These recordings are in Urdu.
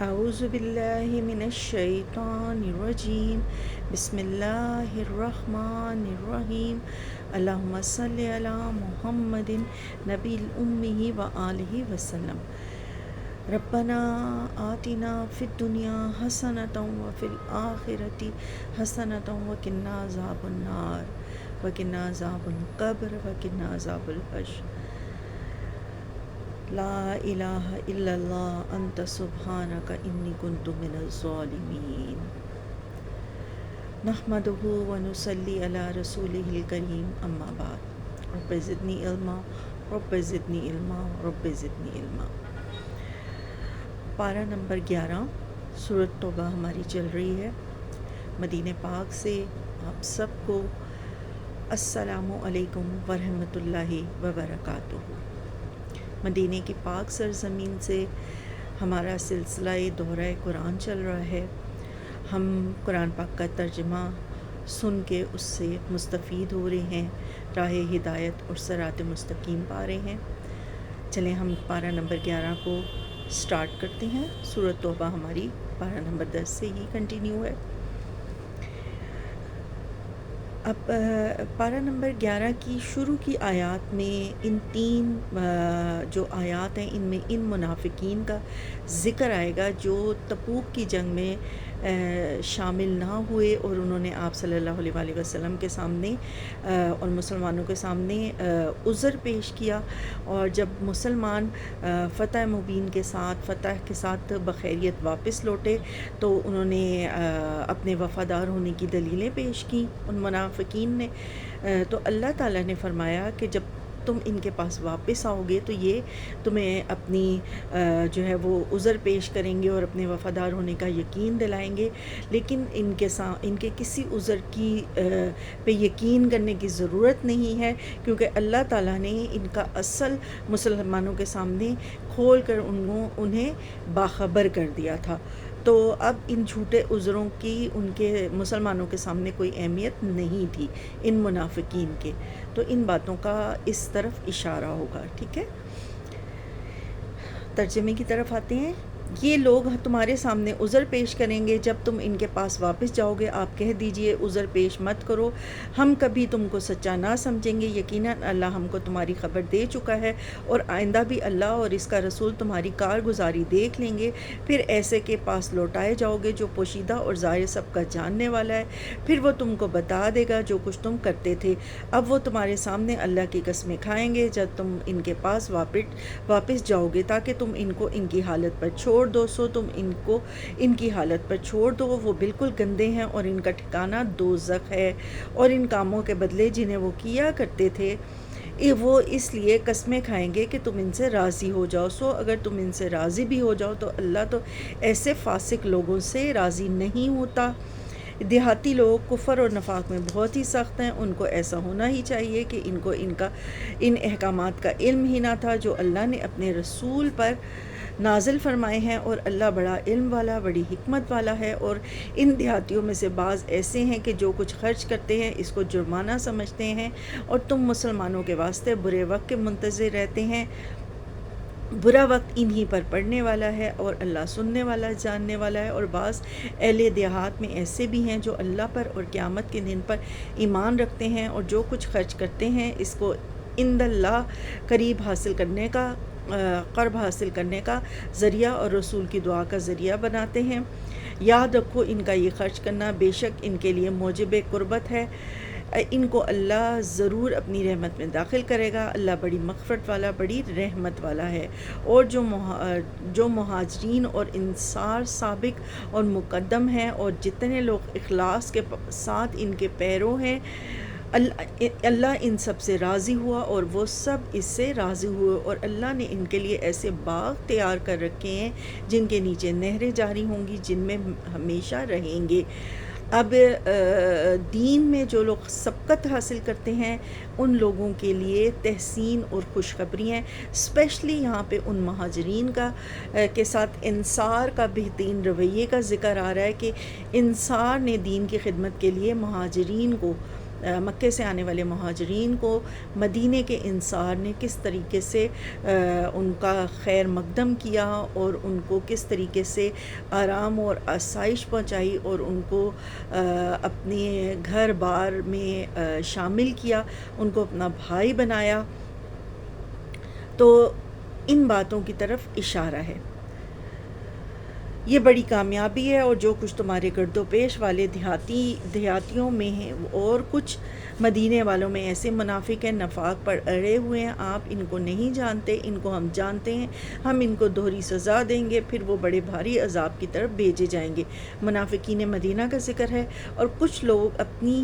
اعوذ باللہ من الشیطان الرجیم بسم اللہ الرحمن الرحیم اللہم صلی علی محمد نبی الأمی وآلہ وسلم ربنا آتنا فی الدنیا حسنۃ وفی الآخرۃ حسنۃ وقنا عذاب النار وقنا عذاب القبر وقنا عذاب الحشر لا الہ الا اللہ انت سبحانک انی کنت من الظالمین نحمدہ ونصلی علی رسولہ الکریم اما بعد رب زدنی علما رب زدنی علما رب زدنی علما۔ پارہ نمبر 11 سورۃ توبہ ہماری چل رہی ہے۔ مدینہ پاک سے آپ سب کو السلام علیکم ورحمۃ اللہ وبرکاتہ۔ مدینہ کی پاک سرزمین سے ہمارا سلسلہ دورہ قرآن چل رہا ہے۔ ہم قرآن پاک کا ترجمہ سن کے اس سے مستفید ہو رہے ہیں، راہ ہدایت اور صراط مستقیم پا رہے ہیں۔ چلیں ہم پارہ نمبر 11 کو سٹارٹ کرتے ہیں۔ سورۃ توبہ ہماری پارہ نمبر 10 سے ہی کنٹینیو ہے۔ اب پارہ نمبر 11 کی شروع کی آیات میں ان تین جو آیات ہیں ان میں ان منافقین کا ذکر آئے گا جو تبوک کی جنگ میں شامل نہ ہوئے اور انہوں نے آپ صلی اللہ علیہ وآلہ وسلم کے سامنے اور مسلمانوں کے سامنے عذر پیش کیا، اور جب مسلمان فتح مبین کے ساتھ فتح کے ساتھ بخیریت واپس لوٹے تو انہوں نے اپنے وفادار ہونے کی دلیلیں پیش کیں ان منافقین نے۔ تو اللہ تعالیٰ نے فرمایا کہ جب تم ان کے پاس واپس آؤ گے تو یہ تمہیں اپنی جو ہے وہ عذر پیش کریں گے اور اپنے وفادار ہونے کا یقین دلائیں گے، لیکن ان کے کسی عذر کی پہ یقین کرنے کی ضرورت نہیں ہے، کیونکہ اللہ تعالیٰ نے ان کا اصل مسلمانوں کے سامنے کھول کر انہیں باخبر کر دیا تھا۔ تو اب ان جھوٹے عذروں کی ان کے مسلمانوں کے سامنے کوئی اہمیت نہیں تھی ان منافقین کے۔ تو ان باتوں کا اس طرف اشارہ ہوگا، ٹھیک ہے۔ ترجمے کی طرف آتے ہیں۔ یہ لوگ تمہارے سامنے عذر پیش کریں گے، جب تم ان کے پاس واپس جاؤ گے آپ کہہ دیجئے عذر پیش مت کرو، ہم کبھی تم کو سچا نہ سمجھیں گے، یقیناً اللہ ہم کو تمہاری خبر دے چکا ہے اور آئندہ بھی اللہ اور اس کا رسول تمہاری کارگزاری دیکھ لیں گے، پھر ایسے کے پاس لوٹائے جاؤ گے جو پوشیدہ اور ظاہر سب کا جاننے والا ہے، پھر وہ تم کو بتا دے گا جو کچھ تم کرتے تھے۔ اب وہ تمہارے سامنے اللہ کی قسمیں کھائیں گے جب تم ان کے پاس واپس جاؤ گے، تاکہ تم ان کو ان کی حالت پر چھوڑ دو، سو تم ان کو ان کی حالت پر چھوڑ دو، وہ بالکل گندے ہیں اور ان کا ٹھکانہ دوزخ ہے، اور ان کاموں کے بدلے جنہیں وہ کیا کرتے تھے وہ اس لیے قسمیں کھائیں گے کہ تم ان سے راضی ہو جاؤ، سو اگر تم ان سے راضی بھی ہو جاؤ تو اللہ تو ایسے فاسق لوگوں سے راضی نہیں ہوتا۔ دیہاتی لوگ کفر اور نفاق میں بہت ہی سخت ہیں، ان کو ایسا ہونا ہی چاہیے کہ ان کو ان احکامات کا علم ہی نہ تھا جو اللہ نے اپنے رسول پر نازل فرمائے ہیں، اور اللہ بڑا علم والا بڑی حکمت والا ہے۔ اور ان دیہاتیوں میں سے بعض ایسے ہیں کہ جو کچھ خرچ کرتے ہیں اس کو جرمانہ سمجھتے ہیں، اور تم مسلمانوں کے واسطے برے وقت کے منتظر رہتے ہیں، برا وقت انہی پر پڑنے والا ہے اور اللہ سننے والا جاننے والا ہے۔ اور بعض اہل دیہات میں ایسے بھی ہیں جو اللہ پر اور قیامت کے دن پر ایمان رکھتے ہیں، اور جو کچھ خرچ کرتے ہیں اس کو عند اللہ قرب حاصل کرنے کا ذریعہ اور رسول کی دعا کا ذریعہ بناتے ہیں۔ یاد رکھو ان کا یہ خرچ کرنا بے شک ان کے لیے موجب قربت ہے، ان کو اللہ ضرور اپنی رحمت میں داخل کرے گا، اللہ بڑی مغفرت والا بڑی رحمت والا ہے۔ اور جو مہاجرین اور انصار سابق اور مقدم ہیں اور جتنے لوگ اخلاص کے ساتھ ان کے پیرو ہیں، اللہ ان سب سے راضی ہوا اور وہ سب اس سے راضی ہوئے، اور اللہ نے ان کے لیے ایسے باغ تیار کر رکھے ہیں جن کے نیچے نہریں جاری ہوں گی، جن میں ہمیشہ رہیں گے۔ اب دین میں جو لوگ سبقت حاصل کرتے ہیں ان لوگوں کے لیے تحسین اور خوشخبری ہیں، اسپیشلی یہاں پہ ان مہاجرین کا کے ساتھ انصار کا بہترین رویے کا ذکر آ رہا ہے کہ انصار نے دین کی خدمت کے لیے مہاجرین کو مکے سے آنے والے مہاجرین کو مدینے کے انصار نے کس طریقے سے ان کا خیر مقدم کیا اور ان کو کس طریقے سے آرام اور آسائش پہنچائی اور ان کو اپنے گھر بار میں شامل کیا، ان کو اپنا بھائی بنایا، تو ان باتوں کی طرف اشارہ ہے۔ یہ بڑی کامیابی ہے، اور جو کچھ تمہارے گرد و پیش والے دیہاتیوں میں ہیں اور کچھ مدینے والوں میں ایسے منافق ہیں، نفاق پر اڑے ہوئے ہیں، آپ ان کو نہیں جانتے، ان کو ہم جانتے ہیں، ہم ان کو دوہری سزا دیں گے، پھر وہ بڑے بھاری عذاب کی طرف بھیجے جائیں گے۔ منافقین مدینہ کا ذکر ہے، اور کچھ لوگ اپنی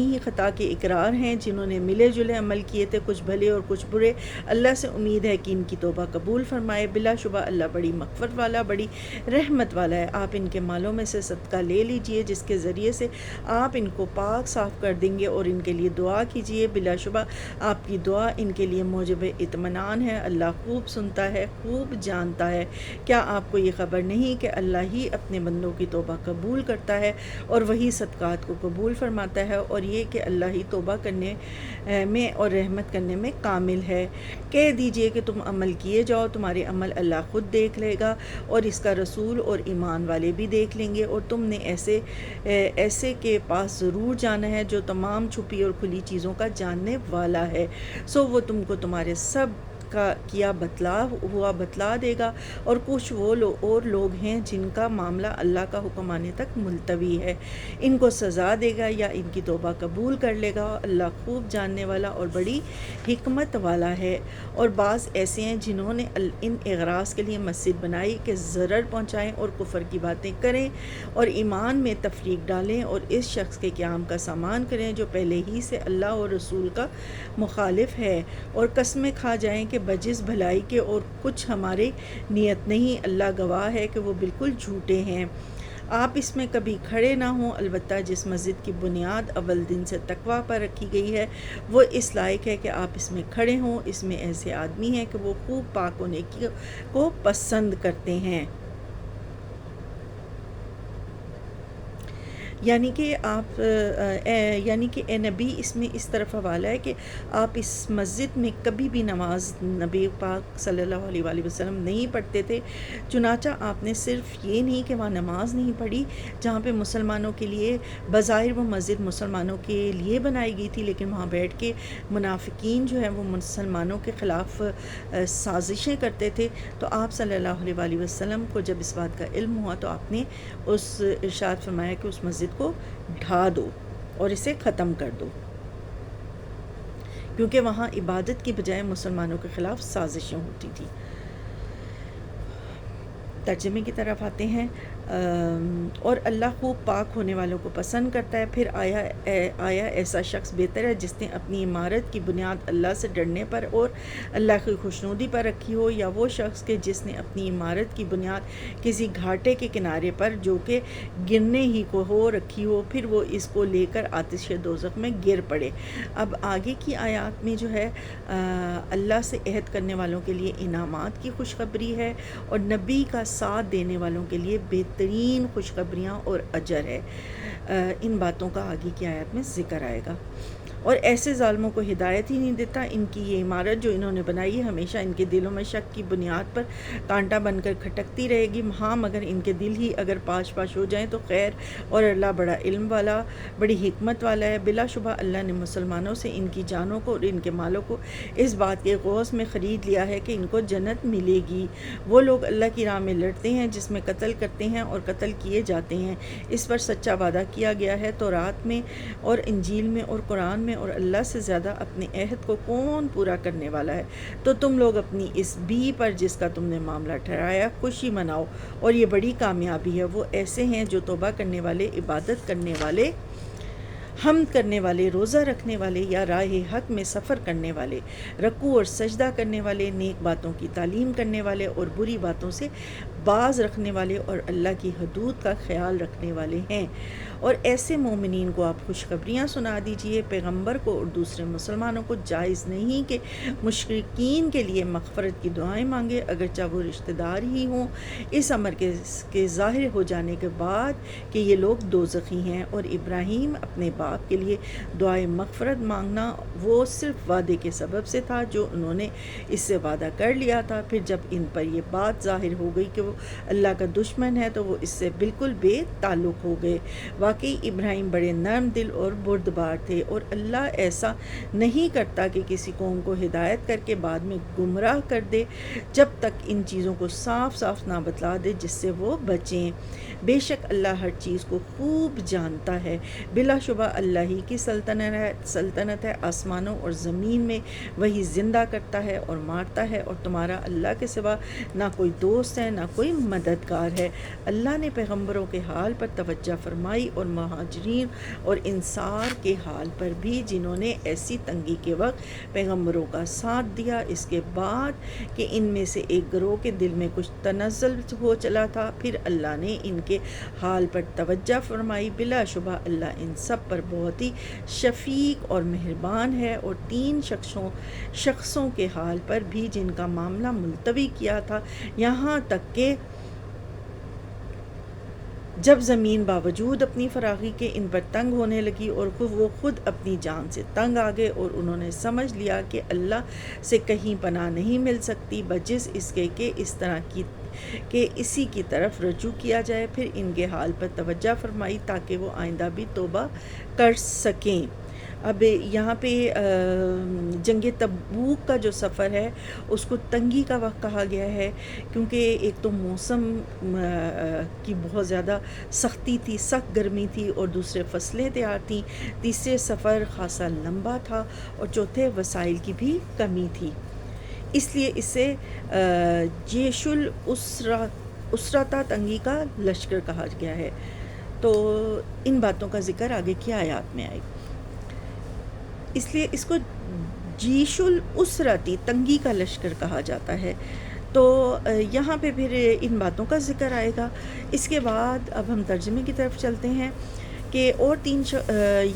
ہی خطا کے اقرار ہیں، جنہوں نے ملے جلے عمل کیے تھے، کچھ بھلے اور کچھ برے۔ اللہ سے امید ہے کہ ان کی توبہ قبول فرمائے، بلا شبہ اللہ بڑی مغفرت والا، بڑی رحمت والا ہے۔ آپ ان کے مالوں میں سے صدقہ لے لیجئے، جس کے ذریعے سے آپ ان کو پاک صاف کر دیں گے، اور ان کے لیے دعا کیجئے، بلا شبہ آپ کی دعا ان کے لیے موجب اطمینان ہے۔ اللہ خوب سنتا ہے، خوب جانتا ہے۔ کیا آپ کو یہ خبر نہیں کہ اللہ ہی اپنے بندوں کی توبہ قبول کرتا ہے، اور وہی صدقات کو قبول فرماتا ہے، اور یہ کہ اللہ ہی توبہ کرنے میں اور رحمت کرنے میں کامل ہے۔ کہہ دیجئے کہ تم عمل کیے جاؤ، تمہارے عمل اللہ خود دیکھ لے گا، اور اس کا رسول اور ایمان والے بھی دیکھ لیں گے، اور تم نے ایسے کے پاس ضرور جانا ہے جو تمام چھپی اور کھلی چیزوں کا جاننے والا ہے، سو وہ تم کو تمہارے سب کا کیا ہوا بتلا دے گا۔ اور کچھ وہ اور لوگ ہیں جن کا معاملہ اللہ کا حکم آنے تک ملتوی ہے، ان کو سزا دے گا یا ان کی توبہ قبول کر لے گا، اللہ خوب جاننے والا اور بڑی حکمت والا ہے۔ اور بعض ایسے ہیں جنہوں نے ان اغراض کے لیے مسجد بنائی کہ ضرر پہنچائیں اور کفر کی باتیں کریں اور ایمان میں تفریق ڈالیں، اور اس شخص کے قیام کا سامان کریں جو پہلے ہی سے اللہ اور رسول کا مخالف ہے، اور قسمیں کھا جائیں کہ بجز بھلائی کے اور کچھ ہماری نیت نہیں، اللہ گواہ ہے کہ وہ بالکل جھوٹے ہیں۔ آپ اس میں کبھی کھڑے نہ ہوں، البتہ جس مسجد کی بنیاد اول دن سے تقویٰ پر رکھی گئی ہے، وہ اس لائق ہے کہ آپ اس میں کھڑے ہوں۔ اس میں ایسے آدمی ہیں کہ وہ خوب پاک ہونے کو پسند کرتے ہیں۔ یعنی کہ اے نبی، اس میں اس طرف حوالہ ہے کہ آپ اس مسجد میں کبھی بھی نماز نبی پاک صلی اللہ علیہ وآلہ وسلم نہیں پڑھتے تھے، چنانچہ آپ نے صرف یہ نہیں کہ وہاں نماز نہیں پڑھی جہاں پہ مسلمانوں کے لیے بظاہر وہ مسجد مسلمانوں کے لیے بنائی گئی تھی، لیکن وہاں بیٹھ کے منافقین جو ہیں وہ مسلمانوں کے خلاف سازشیں کرتے تھے، تو آپ صلی اللہ علیہ وآلہ وسلم کو جب اس بات کا علم ہوا تو آپ نے ارشاد فرمایا کہ اس مسجد کو ڈھا دو اور اسے ختم کر دو، کیونکہ وہاں عبادت کی بجائے مسلمانوں کے خلاف سازشیں ہوتی تھی۔ ترجمے کی طرف آتے ہیں، اور اللہ خوب پاک ہونے والوں کو پسند کرتا ہے۔ پھر آیا ایسا شخص بہتر ہے جس نے اپنی عمارت کی بنیاد اللہ سے ڈرنے پر اور اللہ کی خوشنودی پر رکھی ہو، یا وہ شخص کہ جس نے اپنی عمارت کی بنیاد کسی گھاٹے کے کنارے پر جو کہ گرنے ہی کو ہو رکھی ہو، پھر وہ اس کو لے کر آتش دوزخ میں گر پڑے۔ اب آگے کی آیات میں جو ہے اللہ سے عہد کرنے والوں کے لیے انعامات کی خوشخبری ہے، اور نبی کا ساتھ دینے والوں کے لیے بہترین خوشخبریاں اور اجر ہے۔ ان باتوں کا آگے کی آیات میں ذکر آئے گا۔ اور ایسے ظالموں کو ہدایت ہی نہیں دیتا، ان کی یہ عمارت جو انہوں نے بنائی ہے ہمیشہ ان کے دلوں میں شک کی بنیاد پر کانٹا بن کر کھٹکتی رہے گی، ہاں مگر ان کے دل ہی اگر پاش پاش ہو جائیں تو خیر، اور اللہ بڑا علم والا، بڑی حکمت والا ہے۔ بلا شبہ اللہ نے مسلمانوں سے ان کی جانوں کو اور ان کے مالوں کو اس بات کے غوث میں خرید لیا ہے کہ ان کو جنت ملے گی۔ وہ لوگ اللہ کی راہ میں لڑتے ہیں جس میں قتل کرتے ہیں اور قتل کیے جاتے ہیں، اس پر سچا وعدہ کیا گیا ہے تورات میں اور انجیل میں اور قرآن میں، اور اللہ سے زیادہ اپنے عہد کو کون پورا کرنے والا ہے؟ تو تم لوگ اپنی اس بی پر جس کا تم نے معاملہ ٹھہرایا خوشی مناؤ، اور یہ بڑی کامیابی ہے۔ وہ ایسے ہیں جو توبہ کرنے والے، عبادت کرنے والے، حمد کرنے والے، روزہ رکھنے والے یا راہ حق میں سفر کرنے والے، رکوع اور سجدہ کرنے والے، نیک باتوں کی تعلیم کرنے والے اور بری باتوں سے باز رکھنے والے اور اللہ کی حدود کا خیال رکھنے والے ہیں۔ اور ایسے مومنین کو آپ خوشخبریاں سنا دیجئے۔ پیغمبر کو اور دوسرے مسلمانوں کو جائز نہیں کہ مشرکین کے لیے مغفرت کی دعائیں مانگے، اگرچہ وہ رشتہ دار ہی ہوں، اس امر کے ظاہر ہو جانے کے بعد کہ یہ لوگ دوزخی ہیں۔ اور ابراہیم اپنے باپ کے لیے دعائیں مغفرت مانگنا وہ صرف وعدے کے سبب سے تھا جو انہوں نے اس سے وعدہ کر لیا تھا۔ پھر جب ان پر یہ بات ظاہر ہو گئی کہ وہ اللہ کا دشمن ہے تو وہ اس سے بالکل بے تعلق ہو گئے۔ واقعی ابراہیم بڑے نرم دل اور بردبار تھے، اور اللہ ایسا نہیں کرتا کہ کسی قوم کو ہدایت کر کے بعد میں گمراہ کر دے جب تک ان چیزوں کو صاف صاف نہ بتلا دے جس سے وہ بچیں۔ بے شک اللہ ہر چیز کو خوب جانتا ہے۔ بلا شبہ اللہ ہی کی سلطنت ہے، آسمانوں اور زمین میں وہی زندہ کرتا ہے اور مارتا ہے، اور تمہارا اللہ کے سوا نہ کوئی دوست ہے نہ کوئی مددگار ہے۔ اللہ نے پیغمبروں کے حال پر توجہ فرمائی اور مہاجرین اور انصار کے حال پر بھی جنہوں نے ایسی تنگی کے وقت پیغمبروں کا ساتھ دیا، اس کے بعد کہ ان میں سے ایک گروہ کے دل میں کچھ تنزل ہو چلا تھا، پھر اللہ نے ان کے حال پر توجہ فرمائی۔ بلا شبہ اللہ ان سب پر بہت ہی شفیق اور مہربان ہے۔ اور 3 شخصوں کے حال پر بھی جن کا معاملہ ملتوی کیا تھا، یہاں تک کہ جب زمین باوجود اپنی فراخی کے ان پر تنگ ہونے لگی اور وہ خود اپنی جان سے تنگ آ گئے، اور انہوں نے سمجھ لیا کہ اللہ سے کہیں پناہ نہیں مل سکتی بجز اس کے کہ اس طرح کی کہ اسی کی طرف رجوع کیا جائے۔ پھر ان کے حال پر توجہ فرمائی تاکہ وہ آئندہ بھی توبہ کر سکیں۔ اب یہاں پہ جنگ تبوک کا جو سفر ہے اس کو تنگی کا وقت کہا گیا ہے، کیونکہ ایک تو موسم کی بہت زیادہ سختی تھی، سخت گرمی تھی، اور دوسرے فصلیں تیار تھیں، تیسرے سفر خاصا لمبا تھا، اور چوتھے وسائل کی بھی کمی تھی۔ اس لیے اسے جیش الاسرہ تنگی کا لشکر کہا گیا ہے۔ تو ان باتوں کا ذکر آگے کی آیات میں آئے، اس لیے اس کو جیش الاسرتی تنگی کا لشکر کہا جاتا ہے۔ تو یہاں پہ پھر ان باتوں کا ذکر آئے گا۔ اس کے بعد اب ہم ترجمے کی طرف چلتے ہیں کہ اور 3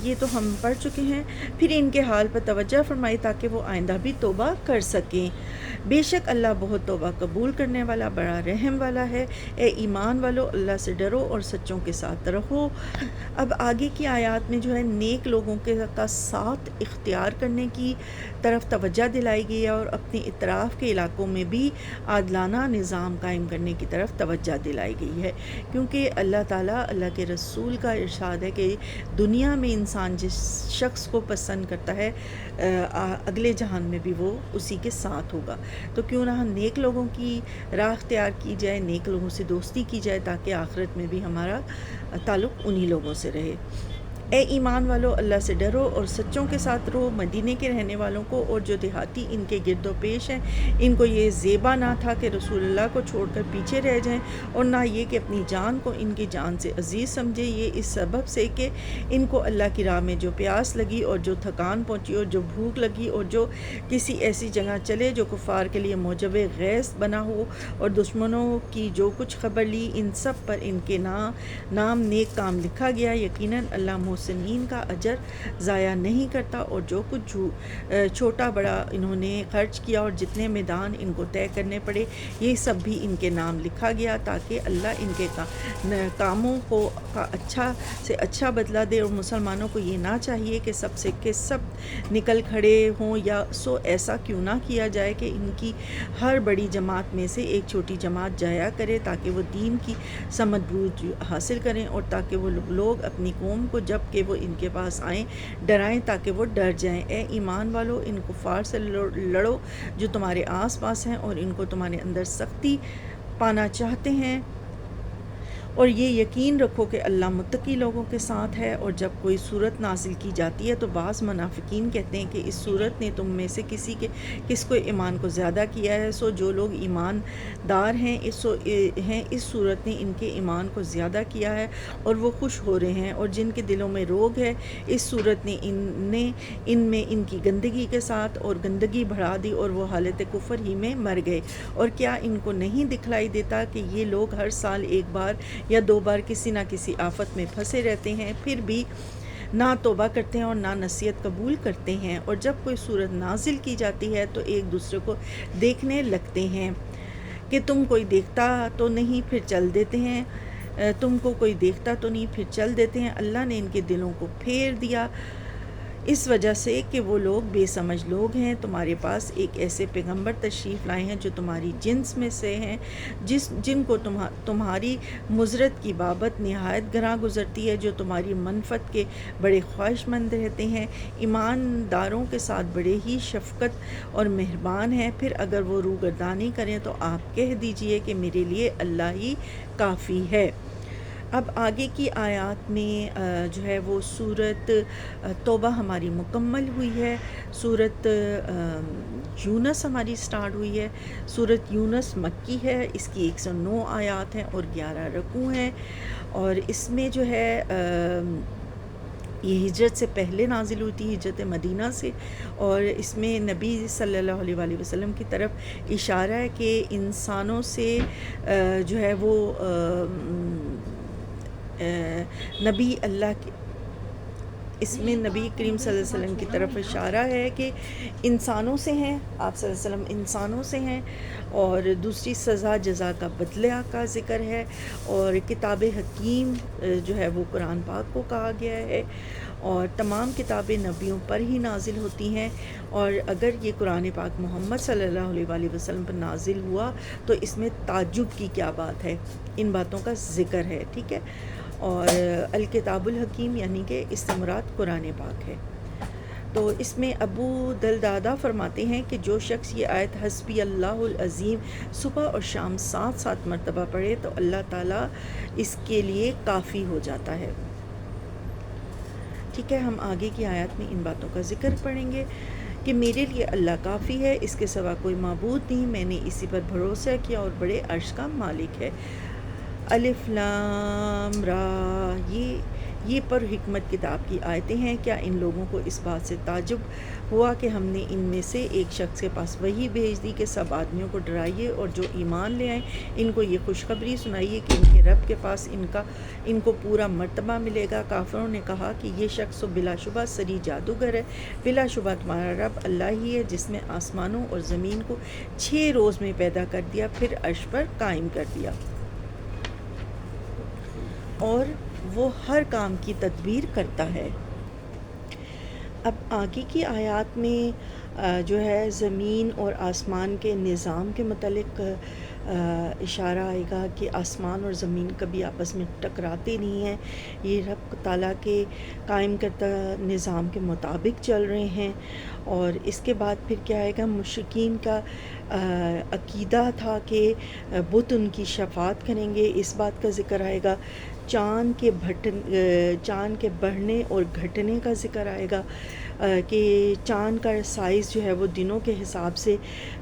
یہ تو ہم پڑھ چکے ہیں۔ پھر ان کے حال پر توجہ فرمائی تاکہ وہ آئندہ بھی توبہ کر سکیں۔ بے شک اللہ بہت توبہ قبول کرنے والا بڑا رحم والا ہے۔ اے ایمان والو، اللہ سے ڈرو اور سچوں کے ساتھ رہو۔ اب آگے کی آیات میں جو ہے نیک لوگوں کا ساتھ اختیار کرنے کی طرف توجہ دلائی گئی ہے، اور اپنے اطراف کے علاقوں میں بھی عادلانہ نظام قائم کرنے کی طرف توجہ دلائی گئی ہے، کیونکہ اللہ تعالیٰ، اللہ کے رسول کا ارشاد ہے کہ دنیا میں انسان جس شخص کو پسند کرتا ہے اگلے جہان میں بھی وہ اسی کے ساتھ ہوگا۔ تو کیوں نہ نیک لوگوں کی راہ اختیار کی جائے، نیک لوگوں سے دوستی کی جائے، تاکہ آخرت میں بھی ہمارا تعلق انہی لوگوں سے رہے۔ اے ایمان والو، اللہ سے ڈرو اور سچوں کے ساتھ رہو۔ مدینے کے رہنے والوں کو اور جو دیہاتی ان کے گرد و پیش ہیں، ان کو یہ زیبا نہ تھا کہ رسول اللہ کو چھوڑ کر پیچھے رہ جائیں، اور نہ یہ کہ اپنی جان کو ان کی جان سے عزیز سمجھے۔ یہ اس سبب سے کہ ان کو اللہ کی راہ میں جو پیاس لگی اور جو تھکان پہنچی اور جو بھوک لگی اور جو کسی ایسی جگہ چلے جو کفار کے لیے موجب غیظ بنا ہو، اور دشمنوں کی جو کچھ خبر لی، ان سب پر ان کے نام نیک کام لکھا گیا۔ یقیناً اللہ محسنین کا اجر ضائع نہیں کرتا۔ اور جو کچھ چھوٹا بڑا انہوں نے خرچ کیا اور جتنے میدان ان کو طے کرنے پڑے، یہ سب بھی ان کے نام لکھا گیا، تاکہ اللہ ان کے کاموں کو کا اچھا سے اچھا بدلہ دے۔ اور مسلمانوں کو یہ نہ چاہیے کہ سب سے کہ سب نکل کھڑے ہوں، یا سو ایسا کیوں نہ کیا جائے کہ ان کی ہر بڑی جماعت میں سے ایک چھوٹی جماعت جایا کرے، تاکہ وہ دین کی سمجھ بوجھ حاصل کریں، اور تاکہ وہ لوگ اپنی قوم کو جب کہ وہ ان کے پاس آئیں ڈرائیں، تاکہ وہ ڈر جائیں۔ اے ایمان والو، ان کفار سے لڑو جو تمہارے آس پاس ہیں اور ان کو تمہارے اندر سختی پانا چاہتے ہیں، اور یہ یقین رکھو کہ اللہ متقی لوگوں کے ساتھ ہے۔ اور جب کوئی صورت نازل کی جاتی ہے تو بعض منافقین کہتے ہیں کہ اس صورت نے تم میں سے کس کو ایمان کو زیادہ کیا ہے، سو جو لوگ ایمان دار ہیں اس صورت نے ان کے ایمان کو زیادہ کیا ہے اور وہ خوش ہو رہے ہیں، اور جن کے دلوں میں روگ ہے اس صورت نے ان میں ان کی گندگی کے ساتھ اور گندگی بڑھا دی اور وہ حالت کفر ہی میں مر گئے۔ اور کیا ان کو نہیں دکھلائی دیتا کہ یہ لوگ ہر سال ایک بار یا 2 بار کسی نہ کسی آفت میں پھنسے رہتے ہیں، پھر بھی نہ توبہ کرتے ہیں اور نہ نصیحت قبول کرتے ہیں، اور جب کوئی صورت نازل کی جاتی ہے تو ایک دوسرے کو دیکھنے لگتے ہیں کہ تم کوئی دیکھتا تو نہیں پھر چل دیتے ہیں، تم کو کوئی دیکھتا تو نہیں پھر چل دیتے ہیں۔ اللہ نے ان کے دلوں کو پھیر دیا اس وجہ سے کہ وہ لوگ بے سمجھ لوگ ہیں۔ تمہارے پاس ایک ایسے پیغمبر تشریف لائے ہیں جو تمہاری جنس میں سے ہیں، جن کو تمہاری مضرت کی بابت نہایت گراں گزرتی ہے، جو تمہاری منفعت کے بڑے خواہش مند رہتے ہیں، ایمانداروں کے ساتھ بڑے ہی شفقت اور مہربان ہیں۔ پھر اگر وہ روگردانی کریں تو آپ کہہ دیجئے کہ میرے لیے اللہ ہی کافی ہے۔ اب آگے کی آیات میں جو ہے وہ سورت توبہ ہماری مکمل ہوئی ہے، سورت یونس ہماری سٹارٹ ہوئی ہے۔ سورت یونس مکی ہے، اس کی 109 آیات ہیں اور 11 رکوع ہیں، اور اس میں جو ہے یہ ہجرت سے پہلے نازل ہوئی تھی، ہجرت مدینہ سے، اور اس میں نبی صلی اللہ علیہ وآلہ وسلم کی طرف اشارہ ہے کہ انسانوں سے جو ہے وہ نبی اللہ کے اس میں نبی کریم صلی اللہ علیہ وسلم کی طرف اشارہ ہے کہ انسانوں سے ہیں، آپ صلی اللہ علیہ وسلم انسانوں سے ہیں، اور دوسری سزا جزا کا بدلہ کا ذکر ہے، اور کتاب حکیم جو ہے وہ قرآن پاک کو کہا گیا ہے، اور تمام کتابیں نبیوں پر ہی نازل ہوتی ہیں، اور اگر یہ قرآن پاک محمد صلی اللہ علیہ وآلہ وسلم پر نازل ہوا تو اس میں تعجب کی کیا بات ہے، ان باتوں کا ذکر ہے، ٹھیک ہے۔ اور الکتاب الحکیم یعنی کہ اس سے مراد قرآن پاک ہے۔ تو اس میں ابو دلدادہ فرماتے ہیں کہ جو شخص یہ آیت حسبی اللہ العظیم صبح اور شام 7 مرتبہ پڑھے تو اللہ تعالیٰ اس کے لیے کافی ہو جاتا ہے۔ ٹھیک ہے، ہم آگے کی آیات میں ان باتوں کا ذکر پڑھیں گے کہ میرے لیے اللہ کافی ہے، اس کے سوا کوئی معبود نہیں، میں نے اسی پر بھروسہ کیا اور بڑے عرش کا مالک ہے۔ الف لام را، یہ پر حکمت کتاب کی آیتیں ہیں۔ کیا ان لوگوں کو اس بات سے تعجب ہوا کہ ہم نے ان میں سے ایک شخص کے پاس وحی بھیج دی کہ سب آدمیوں کو ڈرائیے اور جو ایمان لے آئیں ان کو یہ خوشخبری سنائیے کہ ان کے رب کے پاس ان کو پورا مرتبہ ملے گا۔ کافروں نے کہا کہ یہ شخص بلا شبہ سری جادوگر ہے۔ بلا شبہ تمہارا رب اللہ ہی ہے جس نے آسمانوں اور زمین کو 6 روز میں پیدا کر دیا، پھر عرش پر قائم کر دیا، اور وہ ہر کام کی تدبیر کرتا ہے۔ اب آگے کی آیات میں جو ہے زمین اور آسمان کے نظام کے متعلق اشارہ آئے گا کہ آسمان اور زمین کبھی آپس میں ٹکراتے نہیں ہیں، یہ رب تعالیٰ کے قائم کردہ نظام کے مطابق چل رہے ہیں۔ اور اس کے بعد پھر کیا آئے گا، مشرکین کا عقیدہ تھا کہ بت ان کی شفاعت کریں گے، اس بات کا ذکر آئے گا۔ چاند کے بڑھنے اور گھٹنے کا ذکر آئے گا کہ چاند کا سائز جو ہے وہ دنوں کے حساب سے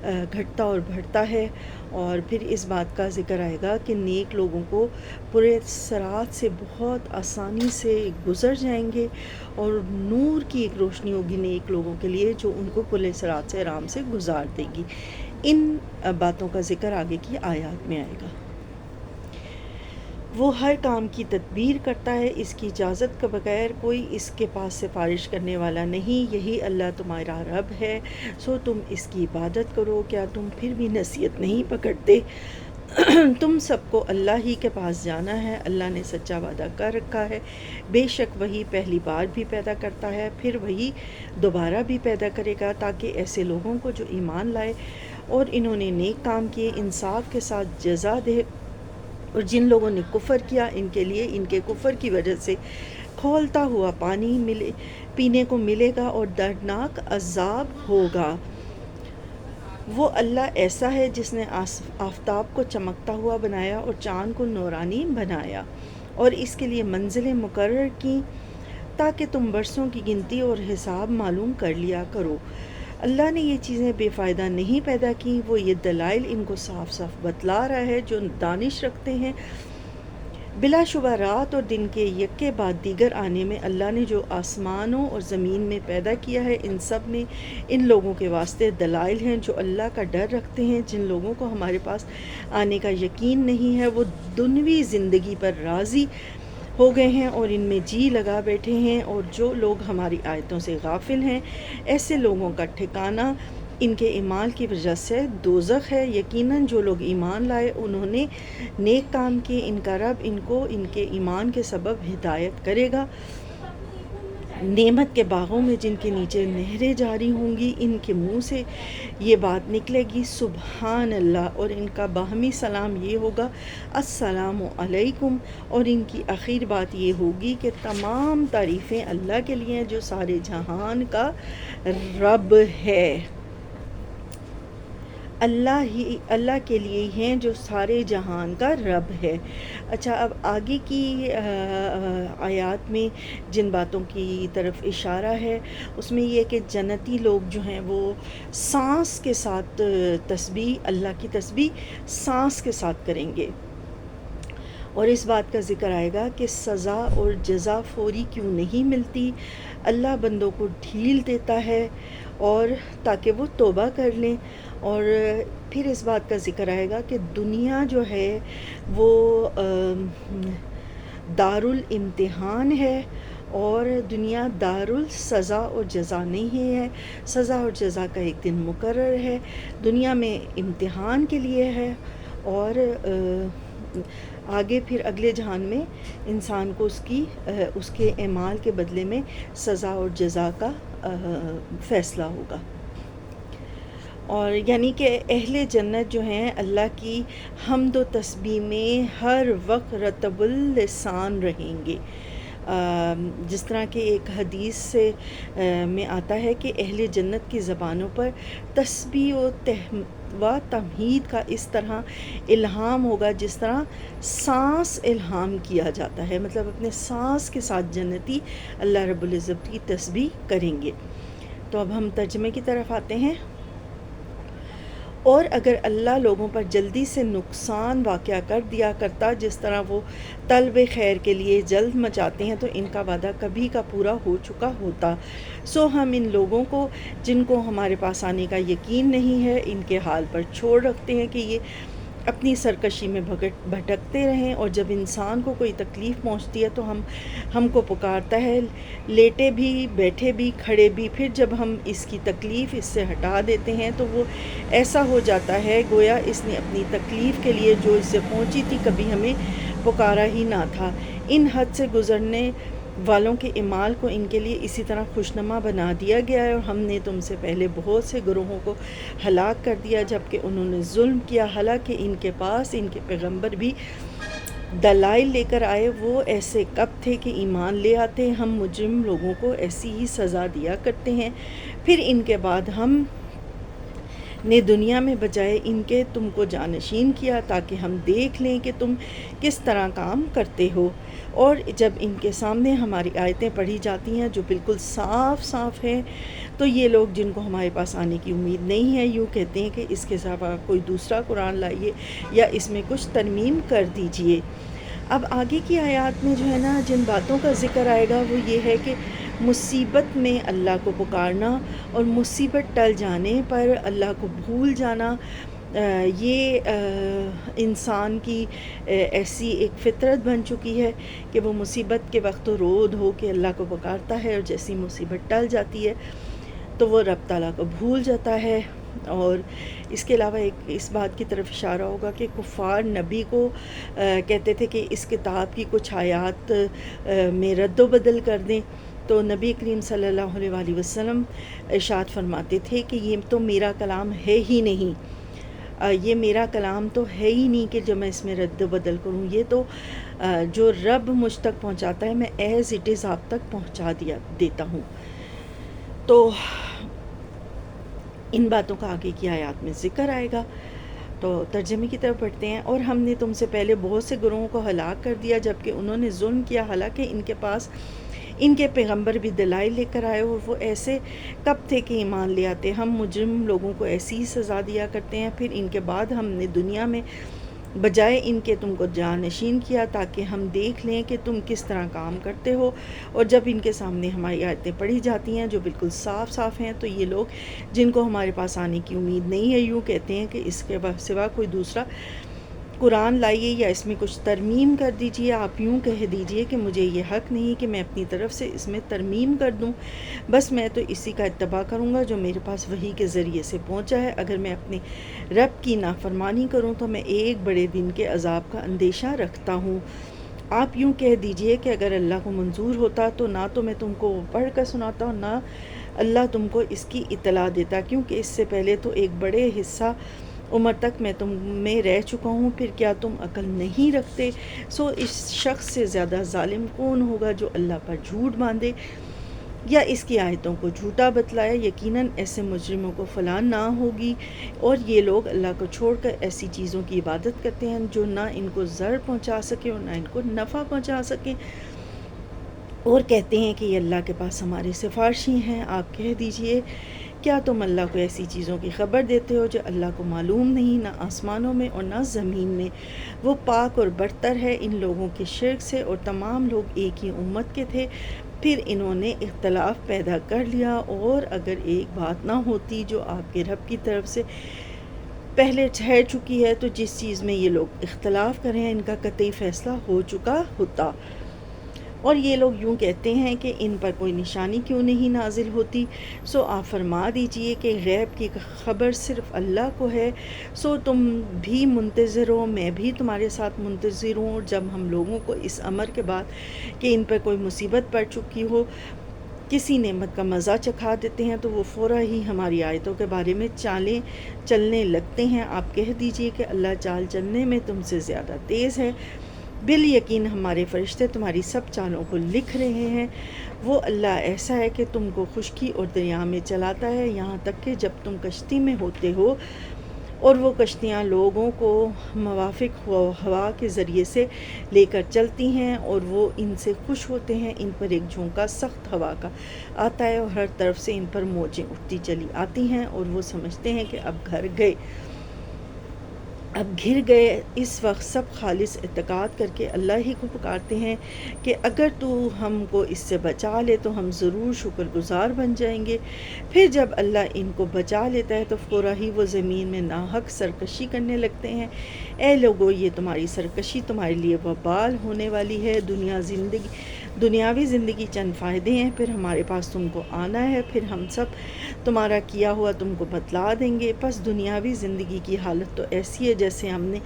گھٹتا اور بڑھتا ہے، اور پھر اس بات کا ذکر آئے گا کہ نیک لوگوں کو پورے صراط سے بہت آسانی سے گزر جائیں گے، اور نور کی ایک روشنی ہوگی نیک لوگوں کے لیے جو ان کو پورے صراط سے آرام سے گزار دے گی۔ ان باتوں کا ذکر آگے کی آیات میں آئے گا۔ وہ ہر کام کی تدبیر کرتا ہے، اس کی اجازت کے بغیر کوئی اس کے پاس سفارش کرنے والا نہیں، یہی اللہ تمہارا رب ہے، سو تم اس کی عبادت کرو۔ کیا تم پھر بھی نصیحت نہیں پکڑتے؟ تم سب کو اللہ ہی کے پاس جانا ہے، اللہ نے سچا وعدہ کر رکھا ہے، بے شک وہی پہلی بار بھی پیدا کرتا ہے، پھر وہی دوبارہ بھی پیدا کرے گا، تاکہ ایسے لوگوں کو جو ایمان لائے اور انہوں نے نیک کام کیے انصاف کے ساتھ جزا دے، اور جن لوگوں نے کفر کیا ان کے لیے ان کے کفر کی وجہ سے کھولتا ہوا پینے کو ملے گا اور دردناک عذاب ہوگا۔ وہ اللہ ایسا ہے جس نے آفتاب کو چمکتا ہوا بنایا اور چاند کو نورانی بنایا اور اس کے لیے منزلیں مقرر کیں تاکہ تم برسوں کی گنتی اور حساب معلوم کر لیا کرو۔ اللہ نے یہ چیزیں بے فائدہ نہیں پیدا کی، وہ یہ دلائل ان کو صاف صاف بتلا رہا ہے جو دانش رکھتے ہیں۔ بلا شبہ رات اور دن کے یک کے بعد دیگر آنے میں اللہ نے جو آسمانوں اور زمین میں پیدا کیا ہے ان سب میں ان لوگوں کے واسطے دلائل ہیں جو اللہ کا ڈر رکھتے ہیں۔ جن لوگوں کو ہمارے پاس آنے کا یقین نہیں ہے وہ دنیوی زندگی پر راضی ہو گئے ہیں اور ان میں جی لگا بیٹھے ہیں، اور جو لوگ ہماری آیتوں سے غافل ہیں ایسے لوگوں کا ٹھکانہ ان کے اعمال کی وجہ سے دوزخ ہے۔ یقیناً جو لوگ ایمان لائے انہوں نے نیک کام کیے ان کا رب ان کو ان کے ایمان کے سبب ہدایت کرے گا۔ نعمت کے باغوں میں جن کے نیچے نہریں جاری ہوں گی ان کے منہ سے یہ بات نکلے گی سبحان اللہ، اور ان کا باہمی سلام یہ ہوگا السلام علیکم، اور ان کی آخر بات یہ ہوگی کہ تمام تعریفیں اللہ کے لیے جو سارے جہان کا رب ہے۔ اللہ کے لیے ہیں جو سارے جہان کا رب ہے۔ اچھا، اب آگے کی آیات میں جن باتوں کی طرف اشارہ ہے اس میں یہ کہ جنتی لوگ جو ہیں وہ سانس کے ساتھ تسبیح، اللہ کی تسبیح سانس کے ساتھ کریں گے، اور اس بات کا ذکر آئے گا کہ سزا اور جزا فوری کیوں نہیں ملتی۔ اللہ بندوں کو ڈھیل دیتا ہے اور تاکہ وہ توبہ کر لیں، اور پھر اس بات کا ذکر آئے گا کہ دنیا جو ہے وہ دار الامتحان ہے اور دنیا دار السزا اور جزا نہیں ہے۔ سزا اور جزا کا ایک دن مقرر ہے، دنیا میں امتحان کے لیے ہے، اور آگے پھر اگلے جہان میں انسان کو اس کے اعمال کے بدلے میں سزا اور جزا کا فیصلہ ہوگا۔ اور یعنی کہ اہل جنت جو ہیں اللہ کی حمد و تسبیح میں ہر وقت رطب اللسان رہیں گے۔ جس طرح کہ ایک حدیث سے میں آتا ہے کہ اہل جنت کی زبانوں پر تسبیح و تمہید کا اس طرح الہام ہوگا جس طرح سانس الہام کیا جاتا ہے، مطلب اپنے سانس کے ساتھ جنتی اللہ رب العزت کی تسبیح کریں گے۔ تو اب ہم ترجمے کی طرف آتے ہیں۔ اور اگر اللہ لوگوں پر جلدی سے نقصان واقع کر دیا کرتا جس طرح وہ طلب خیر کے لیے جلد مچاتے ہیں تو ان کا وعدہ کبھی کا پورا ہو چکا ہوتا۔ سو ہم ان لوگوں کو جن کو ہمارے پاس آنے کا یقین نہیں ہے ان کے حال پر چھوڑ رکھتے ہیں کہ یہ اپنی سرکشی میں بھٹکتے رہیں، اور جب انسان کو کوئی تکلیف پہنچتی ہے تو ہم کو پکارتا ہے، لیٹے بھی، بیٹھے بھی، کھڑے بھی، پھر جب ہم اس کی تکلیف اس سے ہٹا دیتے ہیں تو وہ ایسا ہو جاتا ہے گویا اس نے اپنی تکلیف کے لیے جو اس سے پہنچی تھی کبھی ہمیں پکارا ہی نہ تھا۔ ان حد سے گزرنے والوں کے اعمال کو ان کے لیے اسی طرح خوشنما بنا دیا گیا ہے، اور ہم نے تم سے پہلے بہت سے گروہوں کو ہلاک کر دیا جبکہ انہوں نے ظلم کیا، حالانکہ ان کے پاس ان کے پیغمبر بھی دلائل لے کر آئے، وہ ایسے کب تھے کہ ایمان لے آتے۔ ہم مجرم لوگوں کو ایسی ہی سزا دیا کرتے ہیں، پھر ان کے بعد ہم نے دنیا میں بجائے ان کے تم کو جانشین کیا تاکہ ہم دیکھ لیں کہ تم کس طرح کام کرتے ہو، اور جب ان کے سامنے ہماری آیتیں پڑھی جاتی ہیں جو بالکل صاف صاف ہیں تو یہ لوگ جن کو ہمارے پاس آنے کی امید نہیں ہے یوں کہتے ہیں کہ اس کے سوا کوئی دوسرا قرآن لائیے یا اس میں کچھ ترمیم کر دیجئے۔ اب آگے کی آیات میں جو ہے نا جن باتوں کا ذکر آئے گا وہ یہ ہے کہ مصیبت میں اللہ کو پکارنا اور مصیبت ٹل جانے پر اللہ کو بھول جانا، یہ انسان کی ایسی ایک فطرت بن چکی ہے کہ وہ مصیبت کے وقت رو دھو کے اللہ کو پکارتا ہے، اور جیسی مصیبت ٹل جاتی ہے تو وہ رب تعالیٰ کو بھول جاتا ہے۔ اور اس کے علاوہ ایک اس بات کی طرف اشارہ ہوگا کہ کفار نبی کو کہتے تھے کہ اس کتاب کی کچھ آیات میں رد و بدل کر دیں، تو نبی کریم صلی اللہ علیہ وآلہ وسلم ارشاد فرماتے تھے کہ یہ تو میرا کلام ہے ہی نہیں، یہ میرا کلام تو ہے ہی نہیں کہ جو میں اس میں رد و بدل کروں، یہ تو جو رب مجھ تک پہنچاتا ہے میں ایز اٹ از آپ تک پہنچا دیتا ہوں۔ تو ان باتوں کا آگے کی آیات میں ذکر آئے گا۔ تو ترجمے کی طرف بڑھتے ہیں۔ اور ہم نے تم سے پہلے بہت سے گروہوں کو ہلاک کر دیا جبکہ انہوں نے ظلم کیا، حالانکہ ان کے پاس ان کے پیغمبر بھی دلائل لے کر آئے، اور وہ ایسے کب تھے کہ ایمان لے آتے۔ ہم مجرم لوگوں کو ایسی ہی سزا دیا کرتے ہیں، پھر ان کے بعد ہم نے دنیا میں بجائے ان کے تم کو جانشین کیا تاکہ ہم دیکھ لیں کہ تم کس طرح کام کرتے ہو، اور جب ان کے سامنے ہماری آیتیں پڑھی جاتی ہیں جو بالکل صاف صاف ہیں تو یہ لوگ جن کو ہمارے پاس آنے کی امید نہیں ہے یوں کہتے ہیں کہ اس کے سوا کوئی دوسرا قرآن لائیے یا اس میں کچھ ترمیم کر دیجئے۔ آپ یوں کہہ دیجئے کہ مجھے یہ حق نہیں کہ میں اپنی طرف سے اس میں ترمیم کر دوں، بس میں تو اسی کا اتباع کروں گا جو میرے پاس وحی کے ذریعے سے پہنچا ہے۔ اگر میں اپنے رب کی نافرمانی کروں تو میں ایک بڑے دن کے عذاب کا اندیشہ رکھتا ہوں۔ آپ یوں کہہ دیجئے کہ اگر اللہ کو منظور ہوتا تو نہ تو میں تم کو وہ پڑھ کر سناتا اور نہ اللہ تم کو اس کی اطلاع دیتا، کیونکہ اس سے پہلے تو ایک بڑے حصہ عمر تک میں تم میں رہ چکا ہوں، پھر کیا تم عقل نہیں رکھتے؟ سو اس شخص سے زیادہ ظالم کون ہوگا جو اللہ پر جھوٹ باندھے یا اس کی آیتوں کو جھوٹا بتلائے؟ یقیناً ایسے مجرموں کو فلاح نہ ہوگی، اور یہ لوگ اللہ کو چھوڑ کر ایسی چیزوں کی عبادت کرتے ہیں جو نہ ان کو ضرر پہنچا سکیں اور نہ ان کو نفع پہنچا سکیں، اور کہتے ہیں کہ یہ اللہ کے پاس ہمارے سفارشی ہیں۔ آپ کہہ دیجئے کیا تم اللہ کو ایسی چیزوں کی خبر دیتے ہو جو اللہ کو معلوم نہیں، نہ آسمانوں میں اور نہ زمین میں؟ وہ پاک اور برتر ہے ان لوگوں کے شرک سے، اور تمام لوگ ایک ہی امت کے تھے، پھر انہوں نے اختلاف پیدا کر لیا۔ اور اگر ایک بات نہ ہوتی جو آپ کے رب کی طرف سے پہلے ٹھہر چکی ہے تو جس چیز میں یہ لوگ اختلاف کر رہے ہیں ان کا قطعی فیصلہ ہو چکا ہوتا۔ اور یہ لوگ یوں کہتے ہیں کہ ان پر کوئی نشانی کیوں نہیں نازل ہوتی؟ سو آپ فرما دیجئے کہ غیب کی خبر صرف اللہ کو ہے، سو تم بھی منتظر ہو، میں بھی تمہارے ساتھ منتظر ہوں، اور جب ہم لوگوں کو اس امر کے بعد کہ ان پر کوئی مصیبت پڑ چکی ہو کسی نعمت کا مزہ چکھا دیتے ہیں تو وہ فوراً ہی ہماری آیتوں کے بارے میں چالیں چلنے لگتے ہیں۔ آپ کہہ دیجئے کہ اللہ چال چلنے میں تم سے زیادہ تیز ہے، بال یقین ہمارے فرشتے تمہاری سب چالوں کو لکھ رہے ہیں۔ وہ اللہ ایسا ہے کہ تم کو خشکی اور دریا میں چلاتا ہے، یہاں تک کہ جب تم کشتی میں ہوتے ہو اور وہ کشتیاں لوگوں کو موافق ہوا کے ذریعے سے لے کر چلتی ہیں اور وہ ان سے خوش ہوتے ہیں، ان پر ایک جھونکا سخت ہوا کا آتا ہے اور ہر طرف سے ان پر موجیں اٹھتی چلی آتی ہیں، اور وہ سمجھتے ہیں کہ اب گھر گئے۔ اس وقت سب خالص اعتقاد کر کے اللہ ہی کو پکارتے ہیں کہ اگر تو ہم کو اس سے بچا لے تو ہم ضرور شکر گزار بن جائیں گے۔ پھر جب اللہ ان کو بچا لیتا ہے تو فوراً ہی وہ زمین میں ناحق سرکشی کرنے لگتے ہیں۔ اے لوگو، یہ تمہاری سرکشی تمہارے لیے وبال ہونے والی ہے۔ دنیاوی زندگی چند فائدے ہیں، پھر ہمارے پاس تم کو آنا ہے، پھر ہم سب تمہارا کیا ہوا تم کو بتلا دیں گے۔ پس دنیاوی زندگی کی حالت تو ایسی ہے جیسے ہم نے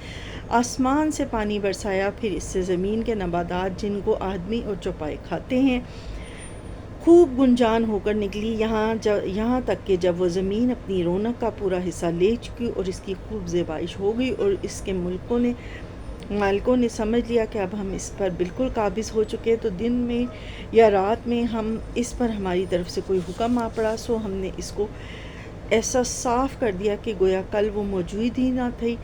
آسمان سے پانی برسایا، پھر اس سے زمین کے نباتات جن کو آدمی اور چوپائے کھاتے ہیں خوب گنجان ہو کر نکلی، یہاں تک کہ جب وہ زمین اپنی رونق کا پورا حصہ لے چکی اور اس کی خوب زیبائش ہو گئی اور اس کے مالکوں نے سمجھ لیا کہ اب ہم اس پر بالکل قابض ہو چکے، تو دن میں یا رات میں ہم اس پر ہماری طرف سے کوئی حکم آ پڑا، سو ہم نے اس کو ایسا صاف کر دیا کہ گویا کل وہ موجود ہی نہ تھی۔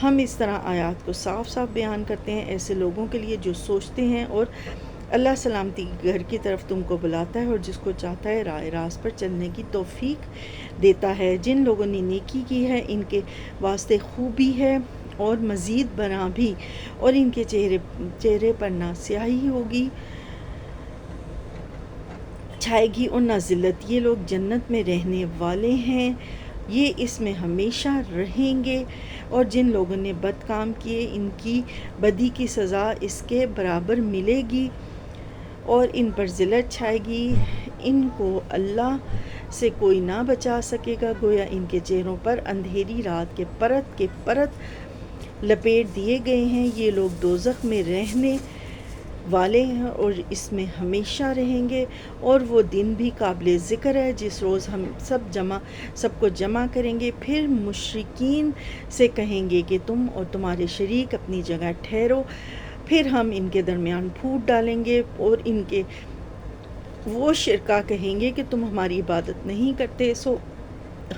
ہم اس طرح آیات کو صاف صاف بیان کرتے ہیں ایسے لوگوں کے لیے جو سوچتے ہیں، اور اللہ سلامتی کے گھر کی طرف تم کو بلاتا ہے اور جس کو چاہتا ہے راہ راست پر چلنے کی توفیق دیتا ہے۔ جن لوگوں نے نیکی کی ہے ان کے واسطے خوبی ہے اور مزید برآں بھی، اور ان کے چہرے پر نہ سیاہی چھائے گی اور نہ ذلت۔ یہ لوگ جنت میں رہنے والے ہیں، یہ اس میں ہمیشہ رہیں گے، اور جن لوگوں نے بد کام کیے ان کی بدی کی سزا اس کے برابر ملے گی اور ان پر ذلت چھائے گی۔ ان کو اللہ سے کوئی نہ بچا سکے گا، گویا ان کے چہروں پر اندھیری رات کے پرت لپیٹ دیے گئے ہیں۔ یہ لوگ دوزخ میں رہنے والے ہیں اور اس میں ہمیشہ رہیں گے، اور وہ دن بھی قابل ذکر ہے جس روز ہم سب کو جمع کریں گے۔ پھر مشرکین سے کہیں گے کہ تم اور تمہارے شریک اپنی جگہ ٹھہرو، پھر ہم ان کے درمیان پھوٹ ڈالیں گے، اور ان کے وہ شرکا کہیں گے کہ تم ہماری عبادت نہیں کرتے، سو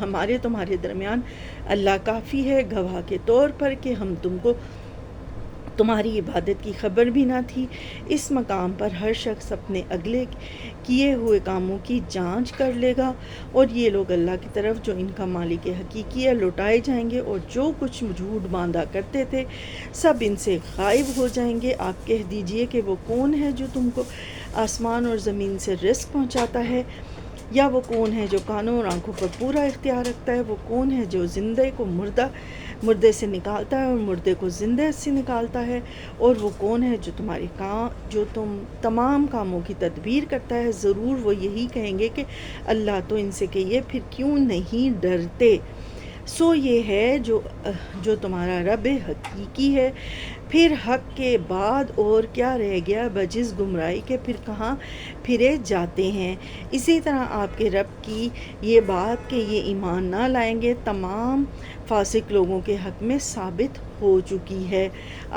ہمارے تمہارے درمیان اللہ کافی ہے گواہ کے طور پر کہ ہم تم کو تمہاری عبادت کی خبر بھی نہ تھی۔ اس مقام پر ہر شخص اپنے اگلے کیے ہوئے کاموں کی جانچ کر لے گا، اور یہ لوگ اللہ کی طرف جو ان کا مالک حقیقی ہے لوٹائے جائیں گے، اور جو کچھ جھوٹ باندھا کرتے تھے سب ان سے غائب ہو جائیں گے۔ آپ کہہ دیجئے کہ وہ کون ہے جو تم کو آسمان اور زمین سے رزق پہنچاتا ہے، یا وہ کون ہے جو کانوں اور آنکھوں پر پورا اختیار رکھتا ہے؟ وہ کون ہے جو زندے کو مردے سے نکالتا ہے اور مردے کو زندے سے نکالتا ہے؟ اور وہ کون ہے جو تم تمام کاموں کی تدبیر کرتا ہے؟ ضرور وہ یہی کہیں گے کہ اللہ۔ تو ان سے کہیے پھر کیوں نہیں ڈرتے؟ سو یہ ہے جو تمہارا رب حقیقی ہے۔ پھر حق کے بعد اور کیا رہ گیا بجز گمراہی کے؟ پھر کہاں پھرے جاتے ہیں؟ اسی طرح آپ کے رب کی یہ بات کہ یہ ایمان نہ لائیں گے تمام فاسق لوگوں کے حق میں ثابت ہو چکی ہے۔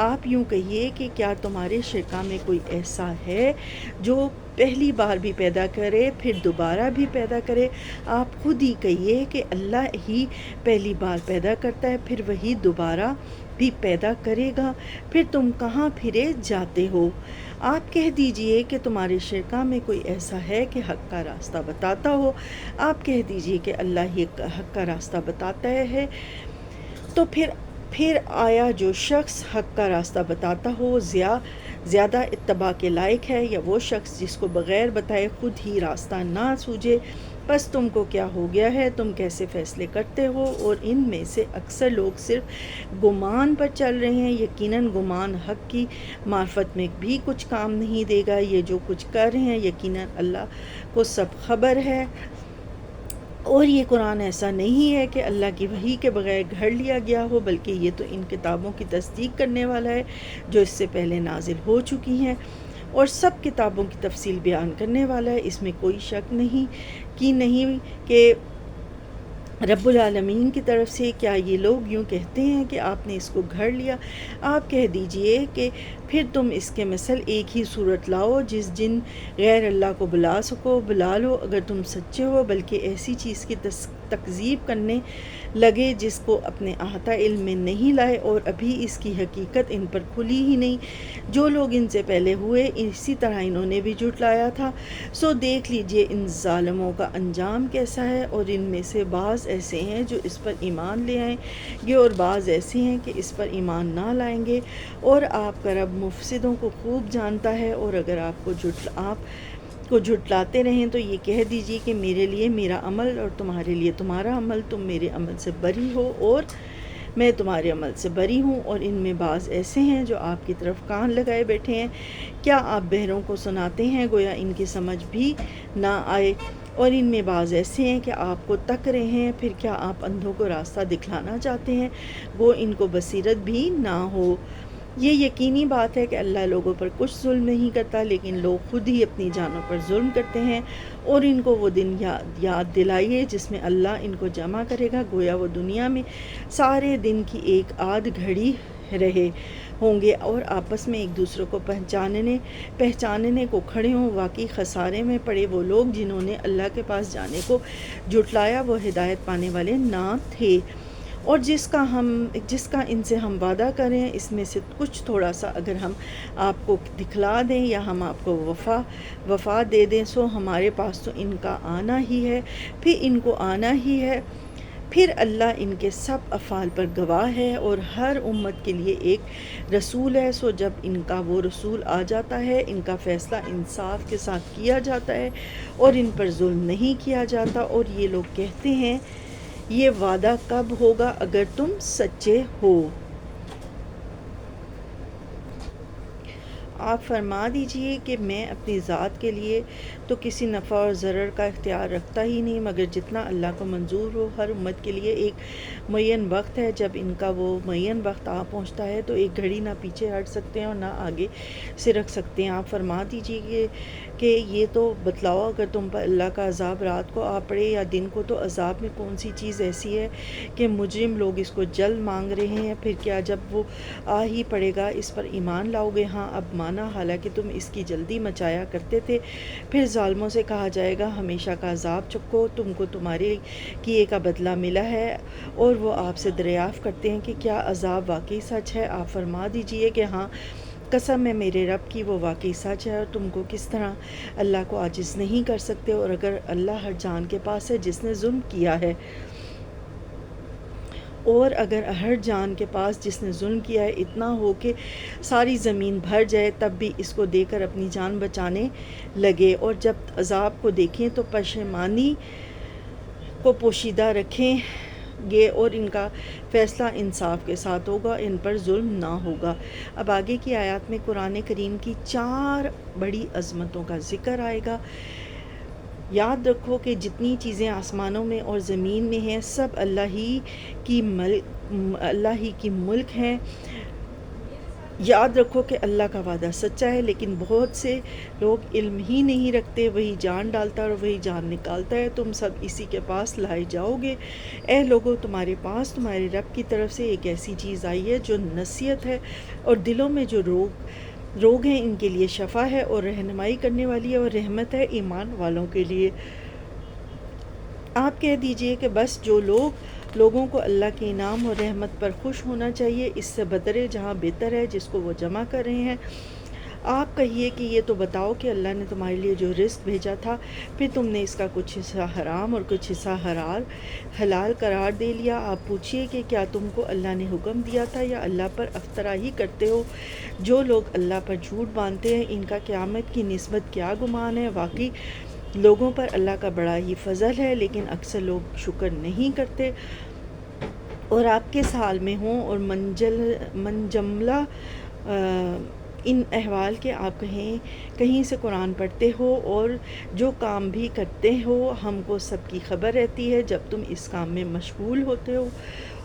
آپ یوں کہیے کہ کیا تمہارے شرکا میں کوئی ایسا ہے جو پہلی بار بھی پیدا کرے پھر دوبارہ بھی پیدا کرے؟ آپ خود ہی کہیے کہ اللہ ہی پہلی بار پیدا کرتا ہے، پھر وہی دوبارہ بھی پیدا کرے گا، پھر تم کہاں پھرے جاتے ہو؟ آپ کہہ دیجئے کہ تمہارے شرکا میں کوئی ایسا ہے کہ حق کا راستہ بتاتا ہو؟ آپ کہہ دیجئے کہ اللہ ہی حق کا راستہ بتاتا ہے۔ تو پھر آیا جو شخص حق کا راستہ بتاتا ہو زیادہ اتباع کے لائق ہے، یا وہ شخص جس کو بغیر بتائے خود ہی راستہ نہ سوجے؟ بس تم کو کیا ہو گیا ہے؟ تم کیسے فیصلے کرتے ہو؟ اور ان میں سے اکثر لوگ صرف گمان پر چل رہے ہیں۔ یقیناً گمان حق کی معرفت میں بھی کچھ کام نہیں دے گا۔ یہ جو کچھ کر رہے ہیں یقیناً اللہ کو سب خبر ہے۔ اور یہ قرآن ایسا نہیں ہے کہ اللہ کی وحی کے بغیر گھڑ لیا گیا ہو، بلکہ یہ تو ان کتابوں کی تصدیق کرنے والا ہے جو اس سے پہلے نازل ہو چکی ہیں، اور سب کتابوں کی تفصیل بیان کرنے والا ہے۔ اس میں کوئی شک نہیں کہ رب العالمین کی طرف سے۔ کیا یہ لوگ یوں کہتے ہیں کہ آپ نے اس کو گھڑ لیا؟ آپ کہہ دیجئے کہ پھر تم اس کے مثل ایک ہی صورت لاؤ جن غیر اللہ کو بلا سکو، بلا لو اگر تم سچے ہو، بلکہ ایسی چیز کی تکذیب کرنے لگے جس کو اپنے احاطہ علم میں نہیں لائے، اور ابھی اس کی حقیقت ان پر کھلی ہی نہیں۔ جو لوگ ان سے پہلے ہوئے اسی طرح انہوں نے بھی جھٹلایا تھا۔ سو دیکھ لیجئے ان ظالموں کا انجام کیسا ہے۔ اور ان میں سے بعض ایسے ہیں جو اس پر ایمان لے آئیں گے، اور بعض ایسے ہیں کہ اس پر ایمان نہ لائیں گے، اور آپ کا رب مفسدوں کو خوب جانتا ہے۔ اور اگر آپ کو جھٹلاتے رہیں تو یہ کہہ دیجئے کہ میرے لیے میرا عمل اور تمہارے لیے تمہارا عمل، تم میرے عمل سے بری ہو اور میں تمہارے عمل سے بری ہوں۔ اور ان میں بعض ایسے ہیں جو آپ کی طرف کان لگائے بیٹھے ہیں۔ کیا آپ بہروں کو سناتے ہیں گویا ان کی سمجھ بھی نہ آئے؟ اور ان میں بعض ایسے ہیں کہ آپ کو تک رہے ہیں۔ پھر کیا آپ اندھوں کو راستہ دکھلانا چاہتے ہیں وہ ان کو بصیرت بھی نہ ہو؟ یہ یقینی بات ہے کہ اللہ لوگوں پر کچھ ظلم نہیں کرتا، لیکن لوگ خود ہی اپنی جانوں پر ظلم کرتے ہیں۔ اور ان کو وہ دن یاد دلائیے جس میں اللہ ان کو جمع کرے گا، گویا وہ دنیا میں سارے دن کی ایک آدھ گھڑی رہے ہوں گے، اور آپس میں ایک دوسرے کو پہچاننے کو کھڑے ہوں۔ واقعی خسارے میں پڑے وہ لوگ جنہوں نے اللہ کے پاس جانے کو جھٹلایا، وہ ہدایت پانے والے نہ تھے۔ اور جس کا ان سے ہم وعدہ کریں اس میں سے کچھ تھوڑا سا اگر ہم آپ کو دکھلا دیں یا ہم آپ کو وفا دے دیں، سو ہمارے پاس تو ان کا آنا ہی ہے، پھر ان کو آنا ہی ہے، پھر اللہ ان کے سب افعال پر گواہ ہے، اور ہر امت کے لیے ایک رسول ہے۔ سو جب ان کا وہ رسول آ جاتا ہے ان کا فیصلہ انصاف کے ساتھ کیا جاتا ہے، اور ان پر ظلم نہیں کیا جاتا۔ اور یہ لوگ کہتے ہیں یہ وعدہ کب ہوگا اگر تم سچے ہو؟ آپ فرما دیجئے کہ میں اپنی ذات کے لیے تو کسی نفع اور ضرر کا اختیار رکھتا ہی نہیں مگر جتنا اللہ کو منظور ہو۔ ہر امت کے لیے ایک معین وقت ہے، جب ان کا وہ معین وقت آ پہنچتا ہے تو ایک گھڑی نہ پیچھے ہٹ سکتے ہیں اور نہ آگے سے رکھ سکتے ہیں۔ آپ فرما دیجئے کہ یہ تو بتلاؤ اگر تم پر اللہ کا عذاب رات کو آ پڑے یا دن کو، تو عذاب میں کون سی چیز ایسی ہے کہ مجرم لوگ اس کو جلد مانگ رہے ہیں؟ پھر کیا جب وہ آ ہی پڑے گا اس پر ایمان لاؤ گے؟ ہاں اب مان مانا حالانکہ تم اس کی جلدی مچایا کرتے تھے۔ پھر ظالموں سے کہا جائے گا ہمیشہ کا عذاب چکھو، تم کو تمہارے کیے کا بدلہ ملا ہے۔ اور وہ آپ سے دریافت کرتے ہیں کہ کیا عذاب واقعی سچ ہے؟ آپ فرما دیجئے کہ ہاں، قسم ہے میرے رب کی، وہ واقعی سچ ہے۔ اور تم کو کس طرح اللہ کو عاجز نہیں کر سکتے؟ اور اگر اللہ ہر جان کے پاس ہے جس نے ظلم کیا ہے، اور اگر ہر جان کے پاس جس نے ظلم کیا ہے اتنا ہو کہ ساری زمین بھر جائے، تب بھی اس کو دے کر اپنی جان بچانے لگے، اور جب عذاب کو دیکھیں تو پشیمانی کو پوشیدہ رکھیں گے، اور ان کا فیصلہ انصاف کے ساتھ ہوگا، ان پر ظلم نہ ہوگا۔ اب آگے کی آیات میں قرآن کریم کی 4 بڑی عظمتوں کا ذکر آئے گا۔ یاد رکھو کہ جتنی چیزیں آسمانوں میں اور زمین میں ہیں سب اللہ ہی کی ملک ہیں۔ یاد رکھو کہ اللہ کا وعدہ سچا ہے، لیکن بہت سے لوگ علم ہی نہیں رکھتے۔ وہی جان ڈالتا ہے اور وہی جان نکالتا ہے، تم سب اسی کے پاس لائے جاؤ گے۔ اے لوگو، تمہارے پاس تمہارے رب کی طرف سے ایک ایسی چیز آئی ہے جو نصیحت ہے، اور دلوں میں جو روگ ہیں ان کے لیے شفا ہے، اور رہنمائی کرنے والی ہے، اور رحمت ہے ایمان والوں کے لیے۔ آپ کہہ دیجئے کہ بس جو لوگوں کو اللہ کے انعام اور رحمت پر خوش ہونا چاہیے، اس سے بدتر ہے جہاں بہتر ہے جس کو وہ جمع کر رہے ہیں۔ آپ کہیے کہ یہ تو بتاؤ کہ اللہ نے تمہارے لیے جو رزق بھیجا تھا، پھر تم نے اس کا کچھ حصہ حرام اور کچھ حصہ حلال قرار دے لیا۔ آپ پوچھئے کہ کیا تم کو اللہ نے حکم دیا تھا یا اللہ پر افطرا ہی کرتے ہو؟ جو لوگ اللہ پر جھوٹ باندھتے ہیں ان کا قیامت کی نسبت کیا گمان ہے؟ واقعی لوگوں پر اللہ کا بڑا ہی فضل ہے، لیکن اکثر لوگ شکر نہیں کرتے۔ اور آپ کس حال میں ہوں اور منجملہ ان احوال کے آپ کہیں سے قرآن پڑھتے ہو اور جو کام بھی کرتے ہو، ہم کو سب کی خبر رہتی ہے جب تم اس کام میں مشغول ہوتے ہو،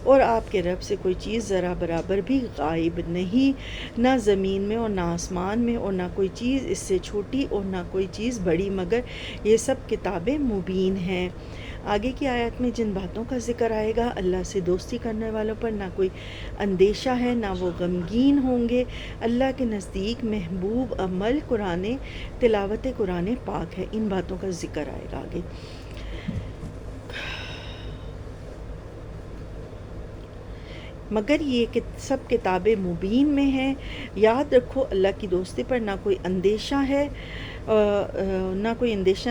اور آپ کے رب سے کوئی چیز ذرا برابر بھی غائب نہیں، نہ زمین میں اور نہ آسمان میں، اور نہ کوئی چیز اس سے چھوٹی اور نہ کوئی چیز بڑی، مگر یہ سب کتابیں مبین ہیں۔ آگے کی آیات میں جن باتوں کا ذکر آئے گا، اللہ سے دوستی کرنے والوں پر نہ کوئی اندیشہ ہے، نہ وہ غمگین ہوں گے۔ اللہ کے نزدیک محبوب عمل تلاوت قرآن پاک ہے۔ ان باتوں کا ذکر آئے گا آگے۔ مگر یہ سب کتابیں مبین میں ہیں۔ یاد رکھو اللہ کی دوستی پر نہ کوئی اندیشہ ہے،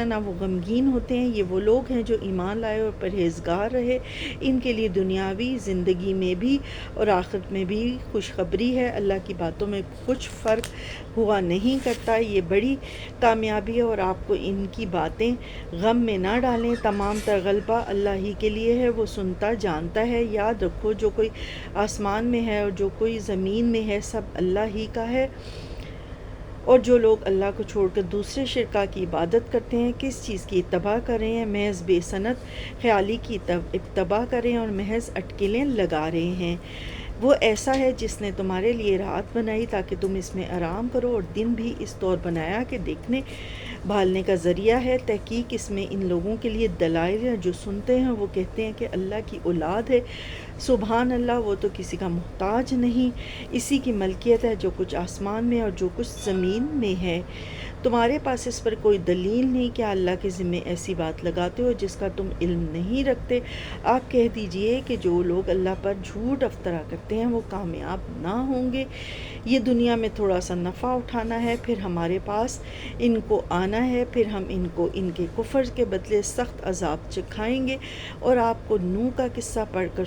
نہ وہ غمگین ہوتے ہیں۔ یہ وہ لوگ ہیں جو ایمان لائے اور پرہیزگار رہے، ان کے لیے دنیاوی زندگی میں بھی اور آخرت میں بھی خوشخبری ہے۔ اللہ کی باتوں میں کچھ فرق ہوا نہیں کرتا، یہ بڑی کامیابی ہے، اور آپ کو ان کی باتیں غم میں نہ ڈالیں۔ تمام تر غلبہ اللہ ہی کے لیے ہے، وہ سنتا جانتا ہے۔ یاد رکھو جو کوئی آسمان میں ہے اور جو کوئی زمین میں ہے سب اللہ ہی کا ہے، اور جو لوگ اللہ کو چھوڑ کر دوسرے شرکا کی عبادت کرتے ہیں کس چیز کی اتباع کر رہے ہیں؟ محض بے سنت خیالی کی اتباع کر رہے ہیں اور محض اٹکلیں لگا رہے ہیں۔ وہ ایسا ہے جس نے تمہارے لیے رات بنائی تاکہ تم اس میں آرام کرو، اور دن بھی اس طور بنایا کہ دیکھنے بھالنے کا ذریعہ ہے۔ تحقیق اس میں ان لوگوں کے لیے دلائل ہیں جو سنتے ہیں، وہ کہتے ہیں کہ اللہ کی اولاد ہے۔ سبحان اللہ، وہ تو کسی کا محتاج نہیں، اسی کی ملکیت ہے جو کچھ آسمان میں اور جو کچھ زمین میں ہے۔ تمہارے پاس اس پر کوئی دلیل نہیں، کیا اللہ کے ذمے ایسی بات لگاتے ہو جس کا تم علم نہیں رکھتے؟ آپ کہہ دیجئے کہ جو لوگ اللہ پر جھوٹ افطرا کرتے ہیں وہ کامیاب نہ ہوں گے۔ یہ دنیا میں تھوڑا سا نفع اٹھانا ہے، پھر ہمارے پاس ان کو آنا ہے، پھر ہم ان کو ان کے کفر کے بدلے سخت عذاب چکھائیں گے۔ اور آپ کو نوح کا قصہ پڑھ کر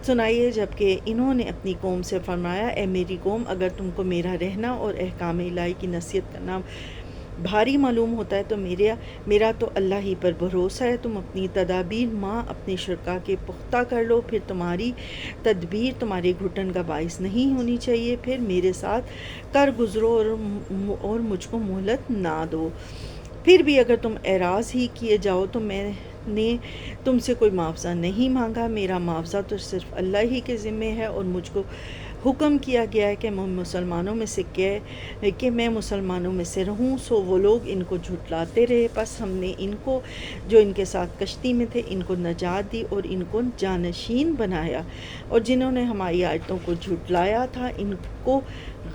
سنائیے جبکہ انہوں نے اپنی قوم سے فرمایا، اے میری قوم، اگر تم کو میرا رہنا اور احکام الہی کی نصیحت کرنا بھاری معلوم ہوتا ہے تو میرا تو اللہ ہی پر بھروسہ ہے۔ تم اپنی تدابیر اپنے شرکا کے پختہ کر لو، پھر تمہاری تدبیر تمہارے گھٹن کا باعث نہیں ہونی چاہیے، پھر میرے ساتھ کر گزرو اور مجھ کو مہلت نہ دو۔ پھر بھی اگر تم اعراض ہی کیے جاؤ تو میں نے تم سے کوئی معاوضہ نہیں مانگا، میرا معاوضہ تو صرف اللہ ہی کے ذمے ہے، اور مجھ کو حکم کیا گیا ہے کہ میں مسلمانوں میں سے رہوں۔ سو وہ لوگ ان کو جھٹلاتے رہے، پس ہم نے ان کو جو ان کے ساتھ کشتی میں تھے ان کو نجات دی اور ان کو جانشین بنایا، اور جنہوں نے ہماری آیتوں کو جھٹلایا تھا ان کو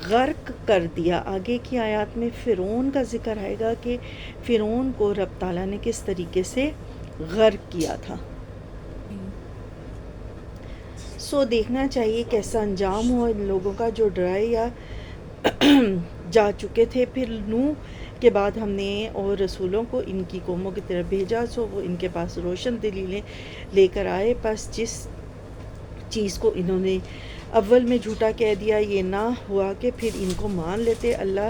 غرق کر دیا۔ آگے کی آیات میں فرعون کا ذکر آئے گا کہ فرعون کو رب تعالیٰ نے کس طریقے سے غرق کیا تھا۔ سو دیکھنا چاہیے کیسا انجام ہو ان لوگوں کا جو ڈرائے یا جا چکے تھے۔ پھر نوح کے بعد ہم نے اور رسولوں کو ان کی قوموں کی طرف بھیجا، سو وہ ان کے پاس روشن دلیلیں لے کر آئے، پس جس چیز کو انہوں نے اول میں جھوٹا کہہ دیا یہ نہ ہوا کہ پھر ان کو مان لیتے۔ اللہ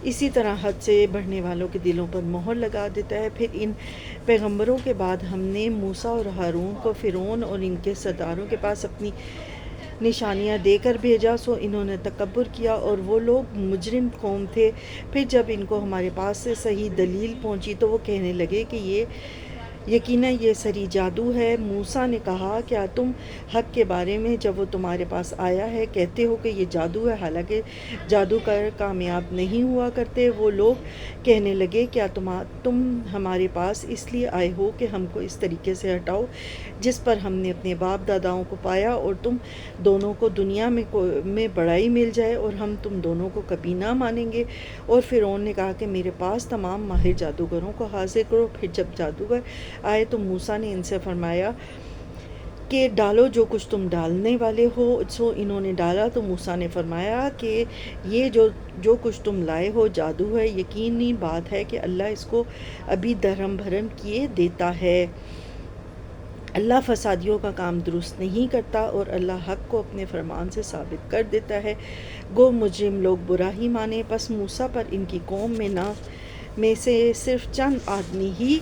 اسی طرح حد سے بڑھنے والوں کے دلوں پر مہر لگا دیتا ہے۔ پھر ان پیغمبروں کے بعد ہم نے موسیٰ اور ہارون کو فرعون اور ان کے سرداروں کے پاس اپنی نشانیاں دے کر بھیجا، سو انہوں نے تکبر کیا اور وہ لوگ مجرم قوم تھے۔ پھر جب ان کو ہمارے پاس سے صحیح دلیل پہنچی تو وہ کہنے لگے کہ یقیناً یہ سری جادو ہے۔ موسیٰ نے کہا کیا تم حق کے بارے میں جب وہ تمہارے پاس آیا ہے کہتے ہو کہ یہ جادو ہے، حالانکہ جادو کر کامیاب نہیں ہوا کرتے؟ وہ لوگ کہنے لگے کیا تم ہمارے پاس اس لیے آئے ہو کہ ہم کو اس طریقے سے ہٹاؤ جس پر ہم نے اپنے باپ داداؤں کو پایا، اور تم دونوں کو دنیا میں بڑائی مل جائے اور ہم تم دونوں کو کبھی نہ مانیں گے؟ اور فرعون نے کہا کہ میرے پاس تمام ماہر جادوگروں کو حاضر کرو۔ پھر جب جادوگر آئے تو موسیٰ نے ان سے فرمایا کہ ڈالو جو کچھ تم ڈالنے والے ہو۔ سو انہوں نے ڈالا تو موسیٰ نے فرمایا کہ یہ جو کچھ تم لائے ہو جادو ہے، یقینی بات ہے کہ اللہ اس کو ابھی درہم بھرم کیے دیتا ہے۔ اللہ فسادیوں کا کام درست نہیں کرتا اور اللہ حق کو اپنے فرمان سے ثابت کر دیتا ہے۔ گو مجرم لوگ برا ہی مانے۔ پس موسیٰ پر ان کی قوم میں سے صرف چند آدمی ہی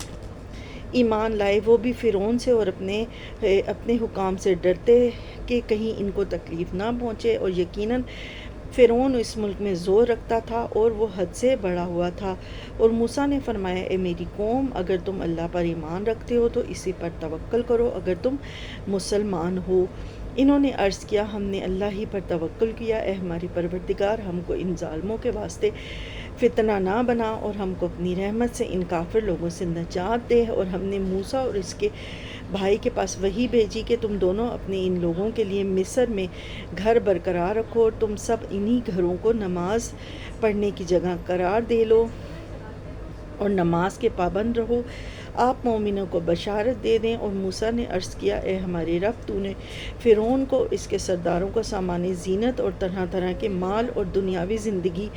ایمان لائے، وہ بھی فرعون سے اور اپنے حکام سے ڈرتے کہ کہیں ان کو تکلیف نہ پہنچے، اور یقیناً فرعون اس ملک میں زور رکھتا تھا اور وہ حد سے بڑھا ہوا تھا۔ اور موسیٰ نے فرمایا اے میری قوم، اگر تم اللہ پر ایمان رکھتے ہو تو اسی پر توکل کرو اگر تم مسلمان ہو۔ انہوں نے عرض کیا ہم نے اللہ ہی پر توکل کیا، اے ہمارے پروردگار ہم کو ان ظالموں کے واسطے فتنہ نہ بنا اور ہم کو اپنی رحمت سے ان کافر لوگوں سے نجات دے۔ اور ہم نے موسیٰ اور اس کے بھائی کے پاس وحی بھیجی کہ تم دونوں اپنے ان لوگوں کے لیے مصر میں گھر برقرار رکھو اور تم سب انہی گھروں کو نماز پڑھنے کی جگہ قرار دے لو اور نماز کے پابند رہو۔ آپ مومنوں کو بشارت دے دیں۔ اور موسیٰ نے عرض کیا اے ہمارے رب، تو نے فرعون کو اس کے سرداروں کو سامان زینت اور طرح طرح کے مال اور دنیاوی زندگی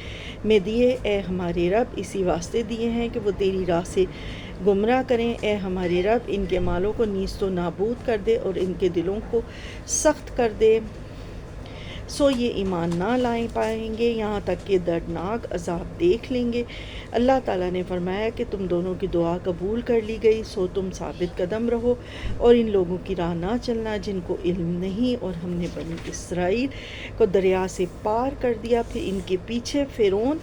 میں دیے، اے ہمارے رب اسی واسطے دیے ہیں کہ وہ تیری راہ سے گمراہ کریں۔ اے ہمارے رب ان کے مالوں کو نیست و نابود کر دے اور ان کے دلوں کو سخت کر دے، سو یہ ایمان نہ لائیں پائیں گے یہاں تک کہ دردناک عذاب دیکھ لیں گے۔ اللہ تعالیٰ نے فرمایا کہ تم دونوں کی دعا قبول کر لی گئی، سو تم ثابت قدم رہو اور ان لوگوں کی راہ نہ چلنا جن کو علم نہیں۔ اور ہم نے بنی اسرائیل کو دریا سے پار کر دیا، پھر ان کے پیچھے فرعون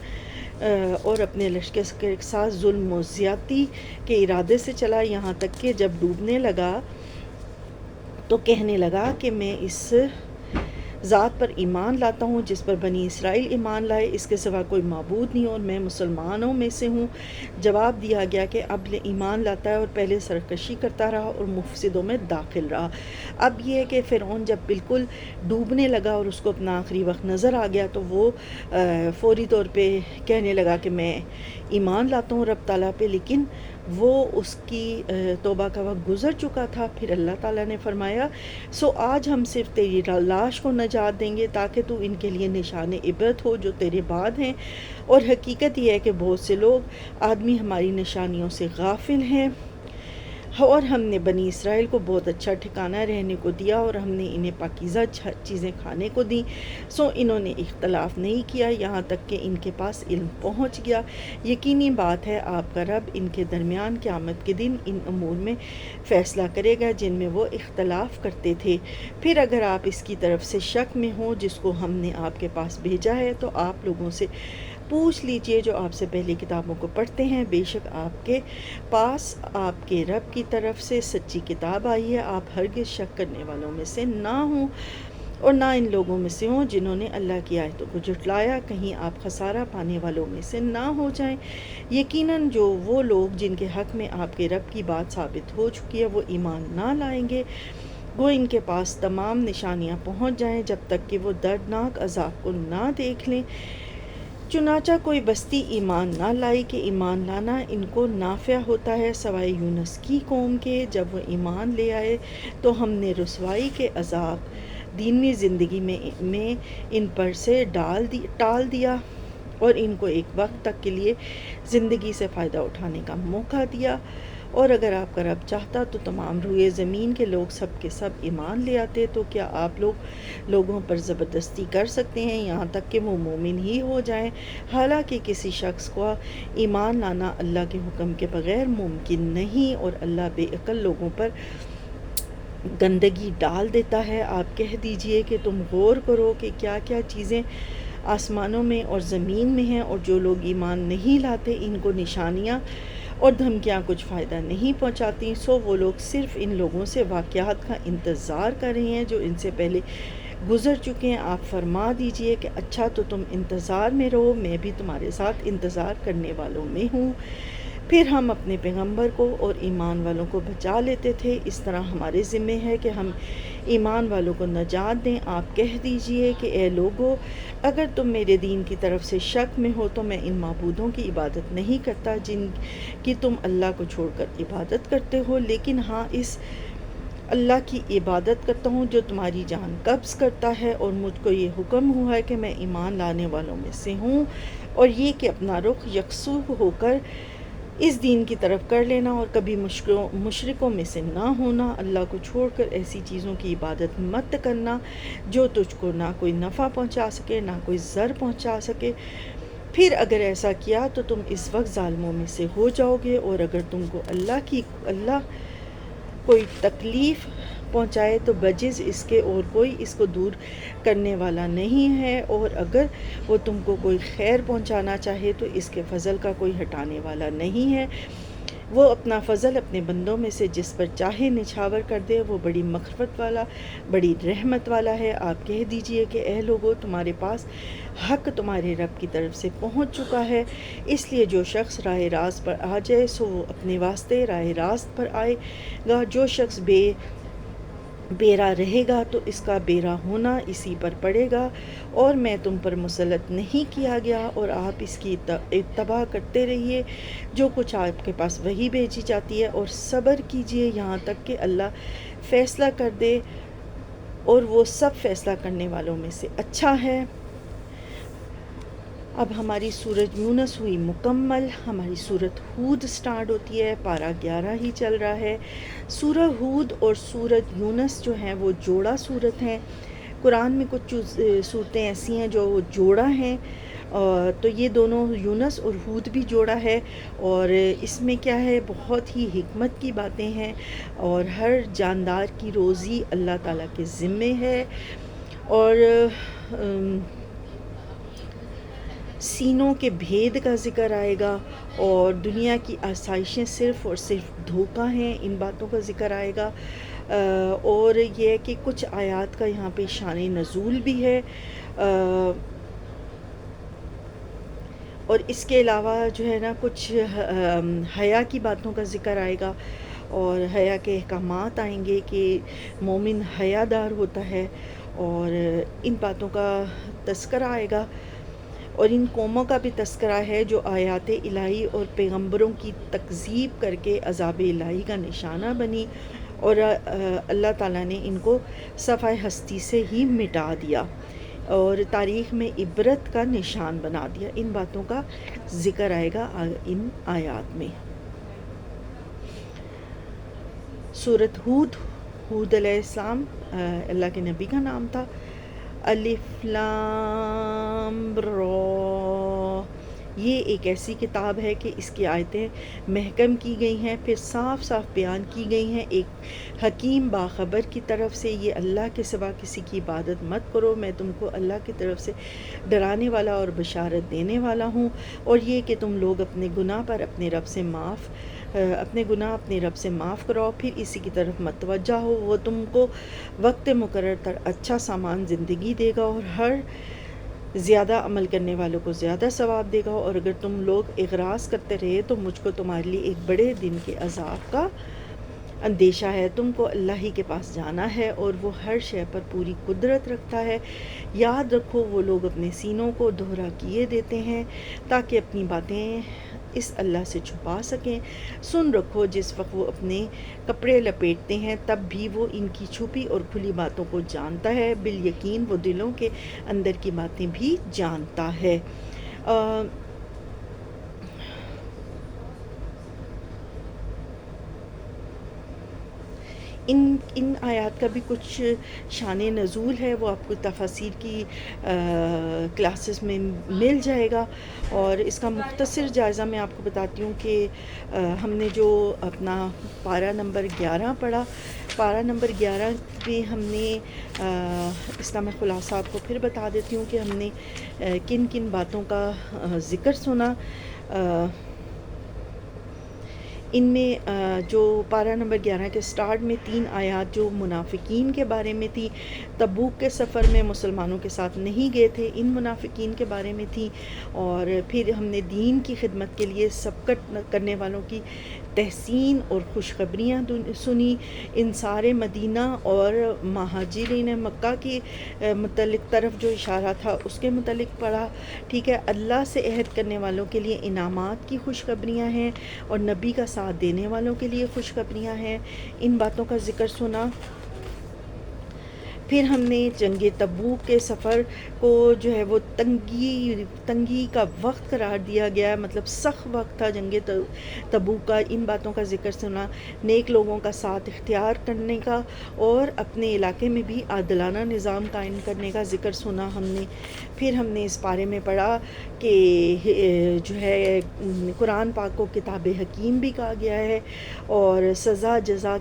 اور اپنے لشکر کے ساتھ ظلم و زیادتی کے ارادے سے چلا، یہاں تک کہ جب ڈوبنے لگا تو کہنے لگا کہ میں اس ذات پر ایمان لاتا ہوں جس پر بنی اسرائیل ایمان لائے، اس کے سوا کوئی معبود نہیں اور میں مسلمانوں میں سے ہوں۔ جواب دیا گیا کہ اب ایمان لاتا ہے اور پہلے سرکشی کرتا رہا اور مفسدوں میں داخل رہا۔ اب یہ ہے کہ فرعون جب بالکل ڈوبنے لگا اور اس کو اپنا آخری وقت نظر آ گیا تو وہ فوری طور پہ کہنے لگا کہ میں ایمان لاتا ہوں رب تعالیٰ پہ، لیکن وہ اس کی توبہ کا وقت گزر چکا تھا۔ پھر اللہ تعالیٰ نے فرمایا سو آج ہم صرف تیری لاش کو نجات دیں گے تاکہ تو ان کے لیے نشان عبرت ہو جو تیرے بعد ہیں، اور حقیقت یہ ہے کہ بہت سے لوگ آدمی ہماری نشانیوں سے غافل ہیں۔ اور ہم نے بنی اسرائیل کو بہت اچھا ٹھکانہ رہنے کو دیا اور ہم نے انہیں پاکیزہ چیزیں کھانے کو دیں، سو انہوں نے اختلاف نہیں کیا یہاں تک کہ ان کے پاس علم پہنچ گیا۔ یقینی بات ہے آپ کا رب ان کے درمیان قیامت کے دن ان امور میں فیصلہ کرے گا جن میں وہ اختلاف کرتے تھے۔ پھر اگر آپ اس کی طرف سے شک میں ہوں جس کو ہم نے آپ کے پاس بھیجا ہے تو آپ لوگوں سے پوچھ لیجئے جو آپ سے پہلے کتابوں کو پڑھتے ہیں، بے شک آپ کے پاس آپ کے رب کی طرف سے سچی کتاب آئی ہے، آپ ہرگز شک کرنے والوں میں سے نہ ہوں اور نہ ان لوگوں میں سے ہوں جنہوں نے اللہ کی آیتوں کو جھٹلایا، کہیں آپ خسارہ پانے والوں میں سے نہ ہو جائیں۔ یقیناً جو وہ لوگ جن کے حق میں آپ کے رب کی بات ثابت ہو چکی ہے وہ ایمان نہ لائیں گے گو ان کے پاس تمام نشانیاں پہنچ جائیں جب تک کہ وہ دردناک عذاب کو نہ دیکھ لیں۔ چنانچہ کوئی بستی ایمان نہ لائی کہ ایمان لانا ان کو نافع ہوتا ہے سوائے یونس کی قوم کے۔ جب وہ ایمان لے آئے تو ہم نے رسوائی کے عذاب دینی زندگی میں ان پر سے ٹال دیا اور ان کو ایک وقت تک کے لیے زندگی سے فائدہ اٹھانے کا موقع دیا۔ اور اگر آپ کا رب چاہتا تو تمام روئے زمین کے لوگ سب کے سب ایمان لے آتے، تو کیا آپ لوگوں پر زبردستی کر سکتے ہیں یہاں تک کہ وہ مومن ہی ہو جائیں؟ حالانکہ کسی شخص کو ایمان لانا اللہ کے حکم کے بغیر ممکن نہیں، اور اللہ بے عقل لوگوں پر گندگی ڈال دیتا ہے۔ آپ کہہ دیجئے کہ تم غور کرو کہ کیا کیا چیزیں آسمانوں میں اور زمین میں ہیں، اور جو لوگ ایمان نہیں لاتے ان کو نشانیاں اور دھمکیاں کچھ فائدہ نہیں پہنچاتی۔ سو وہ لوگ صرف ان لوگوں سے واقعات کا انتظار کر رہے ہیں جو ان سے پہلے گزر چکے ہیں۔ آپ فرما دیجئے کہ اچھا تو تم انتظار میں رہو، میں بھی تمہارے ساتھ انتظار کرنے والوں میں ہوں۔ پھر ہم اپنے پیغمبر کو اور ایمان والوں کو بچا لیتے تھے، اس طرح ہمارے ذمہ ہے کہ ہم ایمان والوں کو نجات دیں۔ آپ کہہ دیجئے کہ اے لوگو، اگر تم میرے دین کی طرف سے شک میں ہو تو میں ان معبودوں کی عبادت نہیں کرتا جن کی تم اللہ کو چھوڑ کر عبادت کرتے ہو، لیکن ہاں اس اللہ کی عبادت کرتا ہوں جو تمہاری جان قبض کرتا ہے، اور مجھ کو یہ حکم ہوا ہے کہ میں ایمان لانے والوں میں سے ہوں، اور یہ کہ اپنا رخ یکسو ہو کر اس دین کی طرف کر لینا اور کبھی مشرکوں میں سے نہ ہونا۔ اللہ کو چھوڑ کر ایسی چیزوں کی عبادت مت کرنا جو تجھ کو نہ کوئی نفع پہنچا سکے نہ کوئی ضر پہنچا سکے، پھر اگر ایسا کیا تو تم اس وقت ظالموں میں سے ہو جاؤ گے۔ اور اگر تم کو اللہ کوئی تکلیف پہنچائے تو بجز اس کے اور کوئی اس کو دور کرنے والا نہیں ہے، اور اگر وہ تم کو کوئی خیر پہنچانا چاہے تو اس کے فضل کا کوئی ہٹانے والا نہیں ہے۔ وہ اپنا فضل اپنے بندوں میں سے جس پر چاہے نچھاور کر دے، وہ بڑی مغفرت والا بڑی رحمت والا ہے۔ آپ کہہ دیجئے کہ اے لوگو، تمہارے پاس حق تمہارے رب کی طرف سے پہنچ چکا ہے، اس لیے جو شخص راہ راست پر آ جائے سو وہ اپنے واسطے راہ راست پر آئے گا، جو شخص بیرا رہے گا تو اس کا بیرا ہونا اسی پر پڑے گا، اور میں تم پر مسلط نہیں کیا گیا، اور آپ اس کی اتباع کرتے رہیے جو کچھ آپ کے پاس وحی بھیجی جاتی ہے، اور صبر کیجئے یہاں تک کہ اللہ فیصلہ کر دے، اور وہ سب فیصلہ کرنے والوں میں سے اچھا ہے۔ اب ہماری سورۃ یونس ہوئی مکمل، ہماری سورۃ ہود سٹارٹ ہوتی ہے، پارہ 11 ہی چل رہا ہے۔ سورہ ہود اور سورۃ یونس جو ہیں وہ جوڑا سورت ہیں۔ قرآن میں کچھ صورتیں ایسی ہیں جو جوڑا ہیں، تو یہ دونوں یونس اور ہود بھی جوڑا ہے، اور اس میں کیا ہے، بہت ہی حکمت کی باتیں ہیں، اور ہر جاندار کی روزی اللہ تعالیٰ کے ذمے ہے، اور سینوں کے بھید کا ذکر آئے گا، اور دنیا کی آسائشیں صرف اور صرف دھوکہ ہیں، ان باتوں کا ذکر آئے گا، اور یہ ہے کہ کچھ آیات کا یہاں پہ شان نزول بھی ہے، اور اس کے علاوہ جو ہے نا کچھ حیا کی باتوں کا ذکر آئے گا، اور حیا کے احکامات آئیں گے کہ مومن حیا دار ہوتا ہے، اور ان باتوں کا تذکرہ آئے گا، اور ان قوموں کا بھی تذکرہ ہے جو آیات الہی اور پیغمبروں کی تکذیب کر کے عذاب الہی کا نشانہ بنی، اور اللہ تعالیٰ نے ان کو صفحہ ہستی سے ہی مٹا دیا اور تاریخ میں عبرت کا نشان بنا دیا۔ ان باتوں کا ذکر آئے گا ان آیات میں۔ سورۃ ہود علیہ السلام اللہ کے نبی کا نام تھا۔ الف لام را، یہ ایک ایسی کتاب ہے کہ اس کی آیتیں محکم کی گئی ہیں، پھر صاف صاف بیان کی گئی ہیں ایک حکیم باخبر کی طرف سے۔ یہ اللہ کے سوا کسی کی عبادت مت کرو، میں تم کو اللہ کی طرف سے ڈرانے والا اور بشارت دینے والا ہوں، اور یہ کہ تم لوگ اپنے گناہ اپنے رب سے معاف کراؤ، پھر اسی کی طرف متوجہ ہو، وہ تم کو وقت مقرر پر اچھا سامان زندگی دے گا، اور ہر زیادہ عمل کرنے والوں کو زیادہ ثواب دے گا، اور اگر تم لوگ اغراض کرتے رہے تو مجھ کو تمہارے لیے ایک بڑے دن کے اندیشہ ہے، تم کو اللہ ہی کے پاس جانا ہے اور وہ ہر شے پر پوری قدرت رکھتا ہے۔ یاد رکھو وہ لوگ اپنے سینوں کو دوہرا کیے دیتے ہیں تاکہ اپنی باتیں اس اللہ سے چھپا سکیں۔ سن رکھو جس وقت وہ اپنے کپڑے لپیٹتے ہیں تب بھی وہ ان کی چھپی اور کھلی باتوں کو جانتا ہے، بالیقین وہ دلوں کے اندر کی باتیں بھی جانتا ہے۔ ان آیات کا بھی کچھ شان نزول ہے، وہ آپ کو تفاسیر کی کلاسز میں مل جائے گا، اور اس کا مختصر جائزہ میں آپ کو بتاتی ہوں کہ ہم نے جو اپنا پارہ نمبر 11 پڑھا، پارہ نمبر 11 میں ہم نے اس کا میں خلاصہ آپ کو پھر بتا دیتی ہوں کہ ہم نے کن کن باتوں کا ذکر سنا۔ ان میں جو پارہ نمبر 11 کے سٹارٹ میں 3 آیات جو منافقین کے بارے میں تھی، تبوک کے سفر میں مسلمانوں کے ساتھ نہیں گئے تھے، ان منافقین کے بارے میں تھی، اور پھر ہم نے دین کی خدمت کے لیے سبقت کرنے والوں کی تحسین اور خوشخبریاں سنی، انصار مدینہ اور مہاجرین مکہ کی متعلق طرف جو اشارہ تھا اس کے متعلق پڑھا، ٹھیک ہے۔ اللہ سے عہد کرنے والوں کے لیے انعامات کی خوشخبریاں ہیں اور نبی کا ساتھ دینے والوں کے لیے خوشخبریاں ہیں، ان باتوں کا ذکر سنا۔ پھر ہم نے جنگ تبوک کے سفر کو جو ہے وہ تنگی کا وقت قرار دیا گیا، مطلب سخت وقت تھا جنگ تبوک کا، ان باتوں کا ذکر سنا۔ نیک لوگوں کا ساتھ اختیار کرنے کا اور اپنے علاقے میں بھی عادلانہ نظام قائم کرنے کا ذکر سنا ہم نے۔ پھر ہم نے اس بارے میں پڑھا کہ جو ہے قرآن پاک کو کتاب حکیم بھی کہا گیا ہے، اور سزا جزا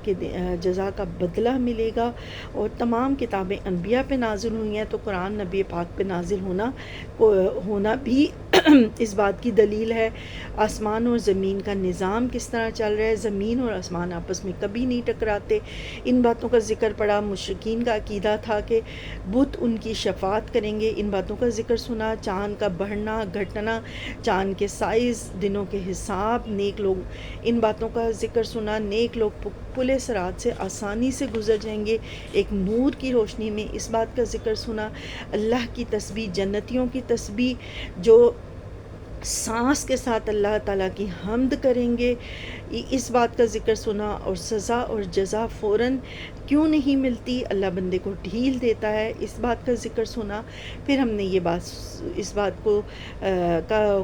کا بدلہ ملے گا، اور تمام کتابیں انبیاء پہ نازل ہوئی ہیں تو قرآن نبی پاک پہ نازل ہونا بھی اس بات کی دلیل ہے۔ آسمان اور زمین کا نظام کس طرح چل رہا ہے، زمین اور آسمان آپس میں کبھی نہیں ٹکراتے، ان باتوں کا ذکر پڑا۔ مشرکین کا عقیدہ تھا کہ بت ان کی شفاعت کریں گے، ان باتوں کا ذکر سنا۔ چاند کا بڑھنا گھٹنا، چاند کے سائز، دنوں کے حساب، نیک لوگ، ان باتوں کا ذکر سنا۔ نیک لوگ پل صراط سے آسانی سے گزر جائیں گے ایک نور کی روشنی میں، اس بات کا ذکر سنا۔ اللہ کی تسبیح، جنتیوں کی تسبیح جو سانس کے ساتھ اللہ تعالیٰ کی حمد کریں گے، اس بات کا ذکر سنا۔ اور سزا اور جزا فوراً کیوں نہیں ملتی، اللہ بندے کو ڈھیل دیتا ہے، اس بات کا ذکر سنا۔ پھر ہم نے اس بات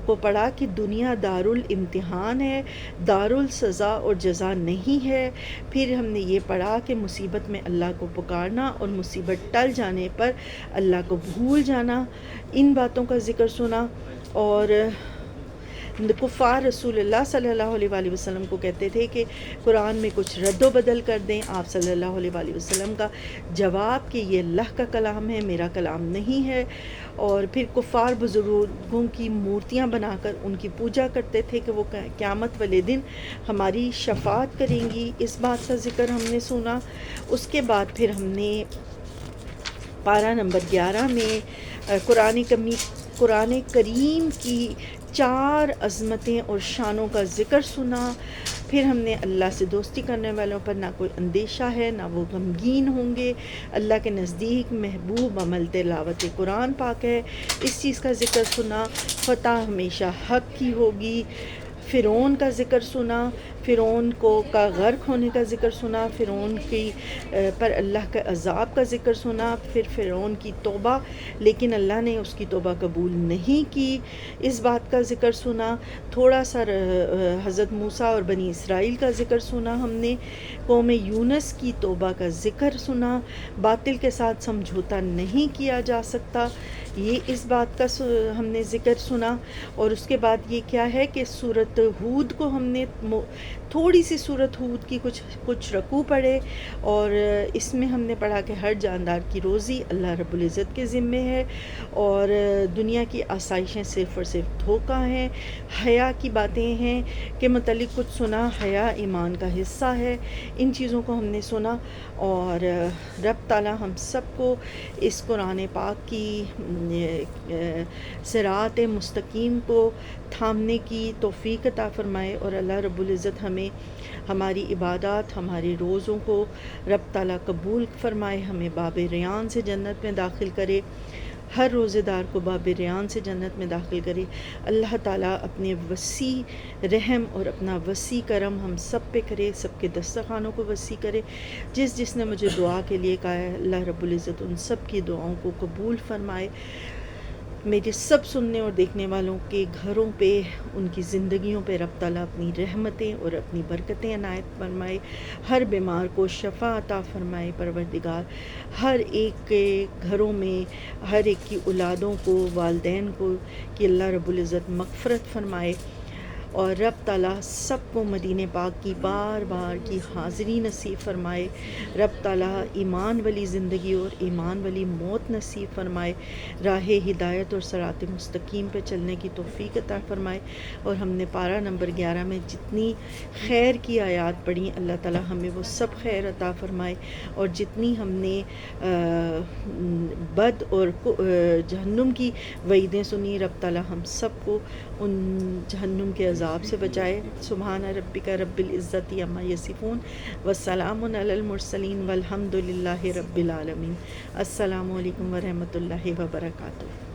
کو پڑھا کہ دنیا دارالامتحان ہے، دارالسزا اور جزا نہیں ہے۔ پھر ہم نے یہ پڑھا کہ مصیبت میں اللہ کو پکارنا اور مصیبت ٹل جانے پر اللہ کو بھول جانا، ان باتوں کا ذکر سنا۔ اور کفار رسول اللہ صلی اللہ علیہ وآلہ وسلم کو کہتے تھے کہ قرآن میں کچھ رد و بدل کر دیں، آپ صلی اللہ علیہ وآلہ وسلم کا جواب کہ یہ اللہ کا کلام ہے، میرا کلام نہیں ہے۔ اور پھر کفار بزرگوں کی مورتیاں بنا کر ان کی پوجا کرتے تھے کہ وہ قیامت والے دن ہماری شفاعت کریں گی، اس بات کا ذکر ہم نے سنا۔ اس کے بعد پھر ہم نے پارہ نمبر 11 میں قرآن کریم کی 4 عظمتیں اور شانوں کا ذکر سنا۔ پھر ہم نے اللہ سے دوستی کرنے والوں پر نہ کوئی اندیشہ ہے، نہ وہ غمگین ہوں گے، اللہ کے نزدیک محبوب عمل تلاوت قرآن پاک ہے، اس چیز کا ذکر سنا۔ فتح ہمیشہ حق کی ہوگی۔ فرعون کا ذکر سنا، فرعون کا غرق ہونے کا ذکر سنا، فرعون کی پر اللہ کے عذاب کا ذکر سنا۔ پھر فرعون کی توبہ، لیکن اللہ نے اس کی توبہ قبول نہیں کی، اس بات کا ذکر سنا۔ تھوڑا سا حضرت موسیٰ اور بنی اسرائیل کا ذکر سنا ہم نے۔ قوم یونس کی توبہ کا ذکر سنا، باطل کے ساتھ سمجھوتا نہیں کیا جا سکتا، یہ اس بات کا ہم نے ذکر سنا۔ اور اس کے بعد یہ کیا ہے کہ سورۃ ہود کو ہم نے تھوڑی سی سورۃ ہود کی کچھ رکوع پڑھے، اور اس میں ہم نے پڑھا کہ ہر جاندار کی روزی اللہ رب العزت کے ذمے ہے، اور دنیا کی آسائشیں صرف اور صرف دھوکہ ہیں۔ حیا کی باتیں ہیں کہ متعلق کچھ سنا، حیا ایمان کا حصہ ہے، ان چیزوں کو ہم نے سنا۔ اور رب تعالیٰ ہم سب کو اس قرآن پاک کی صراط مستقیم کو تھامنے کی توفیق عطا فرمائے، اور اللہ رب العزت ہمیں ہماری عبادات، ہمارے روزوں کو رب تعالیٰ قبول فرمائے، ہمیں باب ریان سے جنت میں داخل کرے، ہر روزے دار کو باب ریان سے جنت میں داخل کرے۔ اللہ تعالیٰ اپنے وسیع رحم اور اپنا وسیع کرم ہم سب پہ کرے، سب کے دسترخوانوں کو وسیع کرے۔ جس نے مجھے دعا کے لیے کہا ہے، اللہ رب العزت ان سب کی دعاؤں کو قبول فرمائے، میرے سب سننے اور دیکھنے والوں کے گھروں پہ، ان کی زندگیوں پہ رب تعالیٰ اپنی رحمتیں اور اپنی برکتیں عنایت فرمائے، ہر بیمار کو شفا عطا فرمائے پروردگار، ہر ایک کے گھروں میں، ہر ایک کی اولادوں کو، والدین کو کہ اللہ رب العزت مغفرت فرمائے، اور رب تعالیٰ سب کو مدینہ پاک کی بار بار کی حاضری نصیب فرمائے، رب تعالیٰ ایمان والی زندگی اور ایمان والی موت نصیب فرمائے، راہ ہدایت اور صراط مستقیم پہ چلنے کی توفیق عطا فرمائے، اور ہم نے پارہ نمبر 11 میں جتنی خیر کی آیات پڑھی، اللہ تعالیٰ ہمیں وہ سب خیر عطا فرمائے، اور جتنی ہم نے بد اور جہنم کی وعیدیں سنی، رب تعالیٰ ہم سب کو ان جہنم کے عذاب سے بچائے۔ سبحان ربک رب العزت عما یصفون والسلام علی المرسلین والحمد للہ رب العالمین۔ السلام علیکم ورحمۃ اللہ وبرکاتہ۔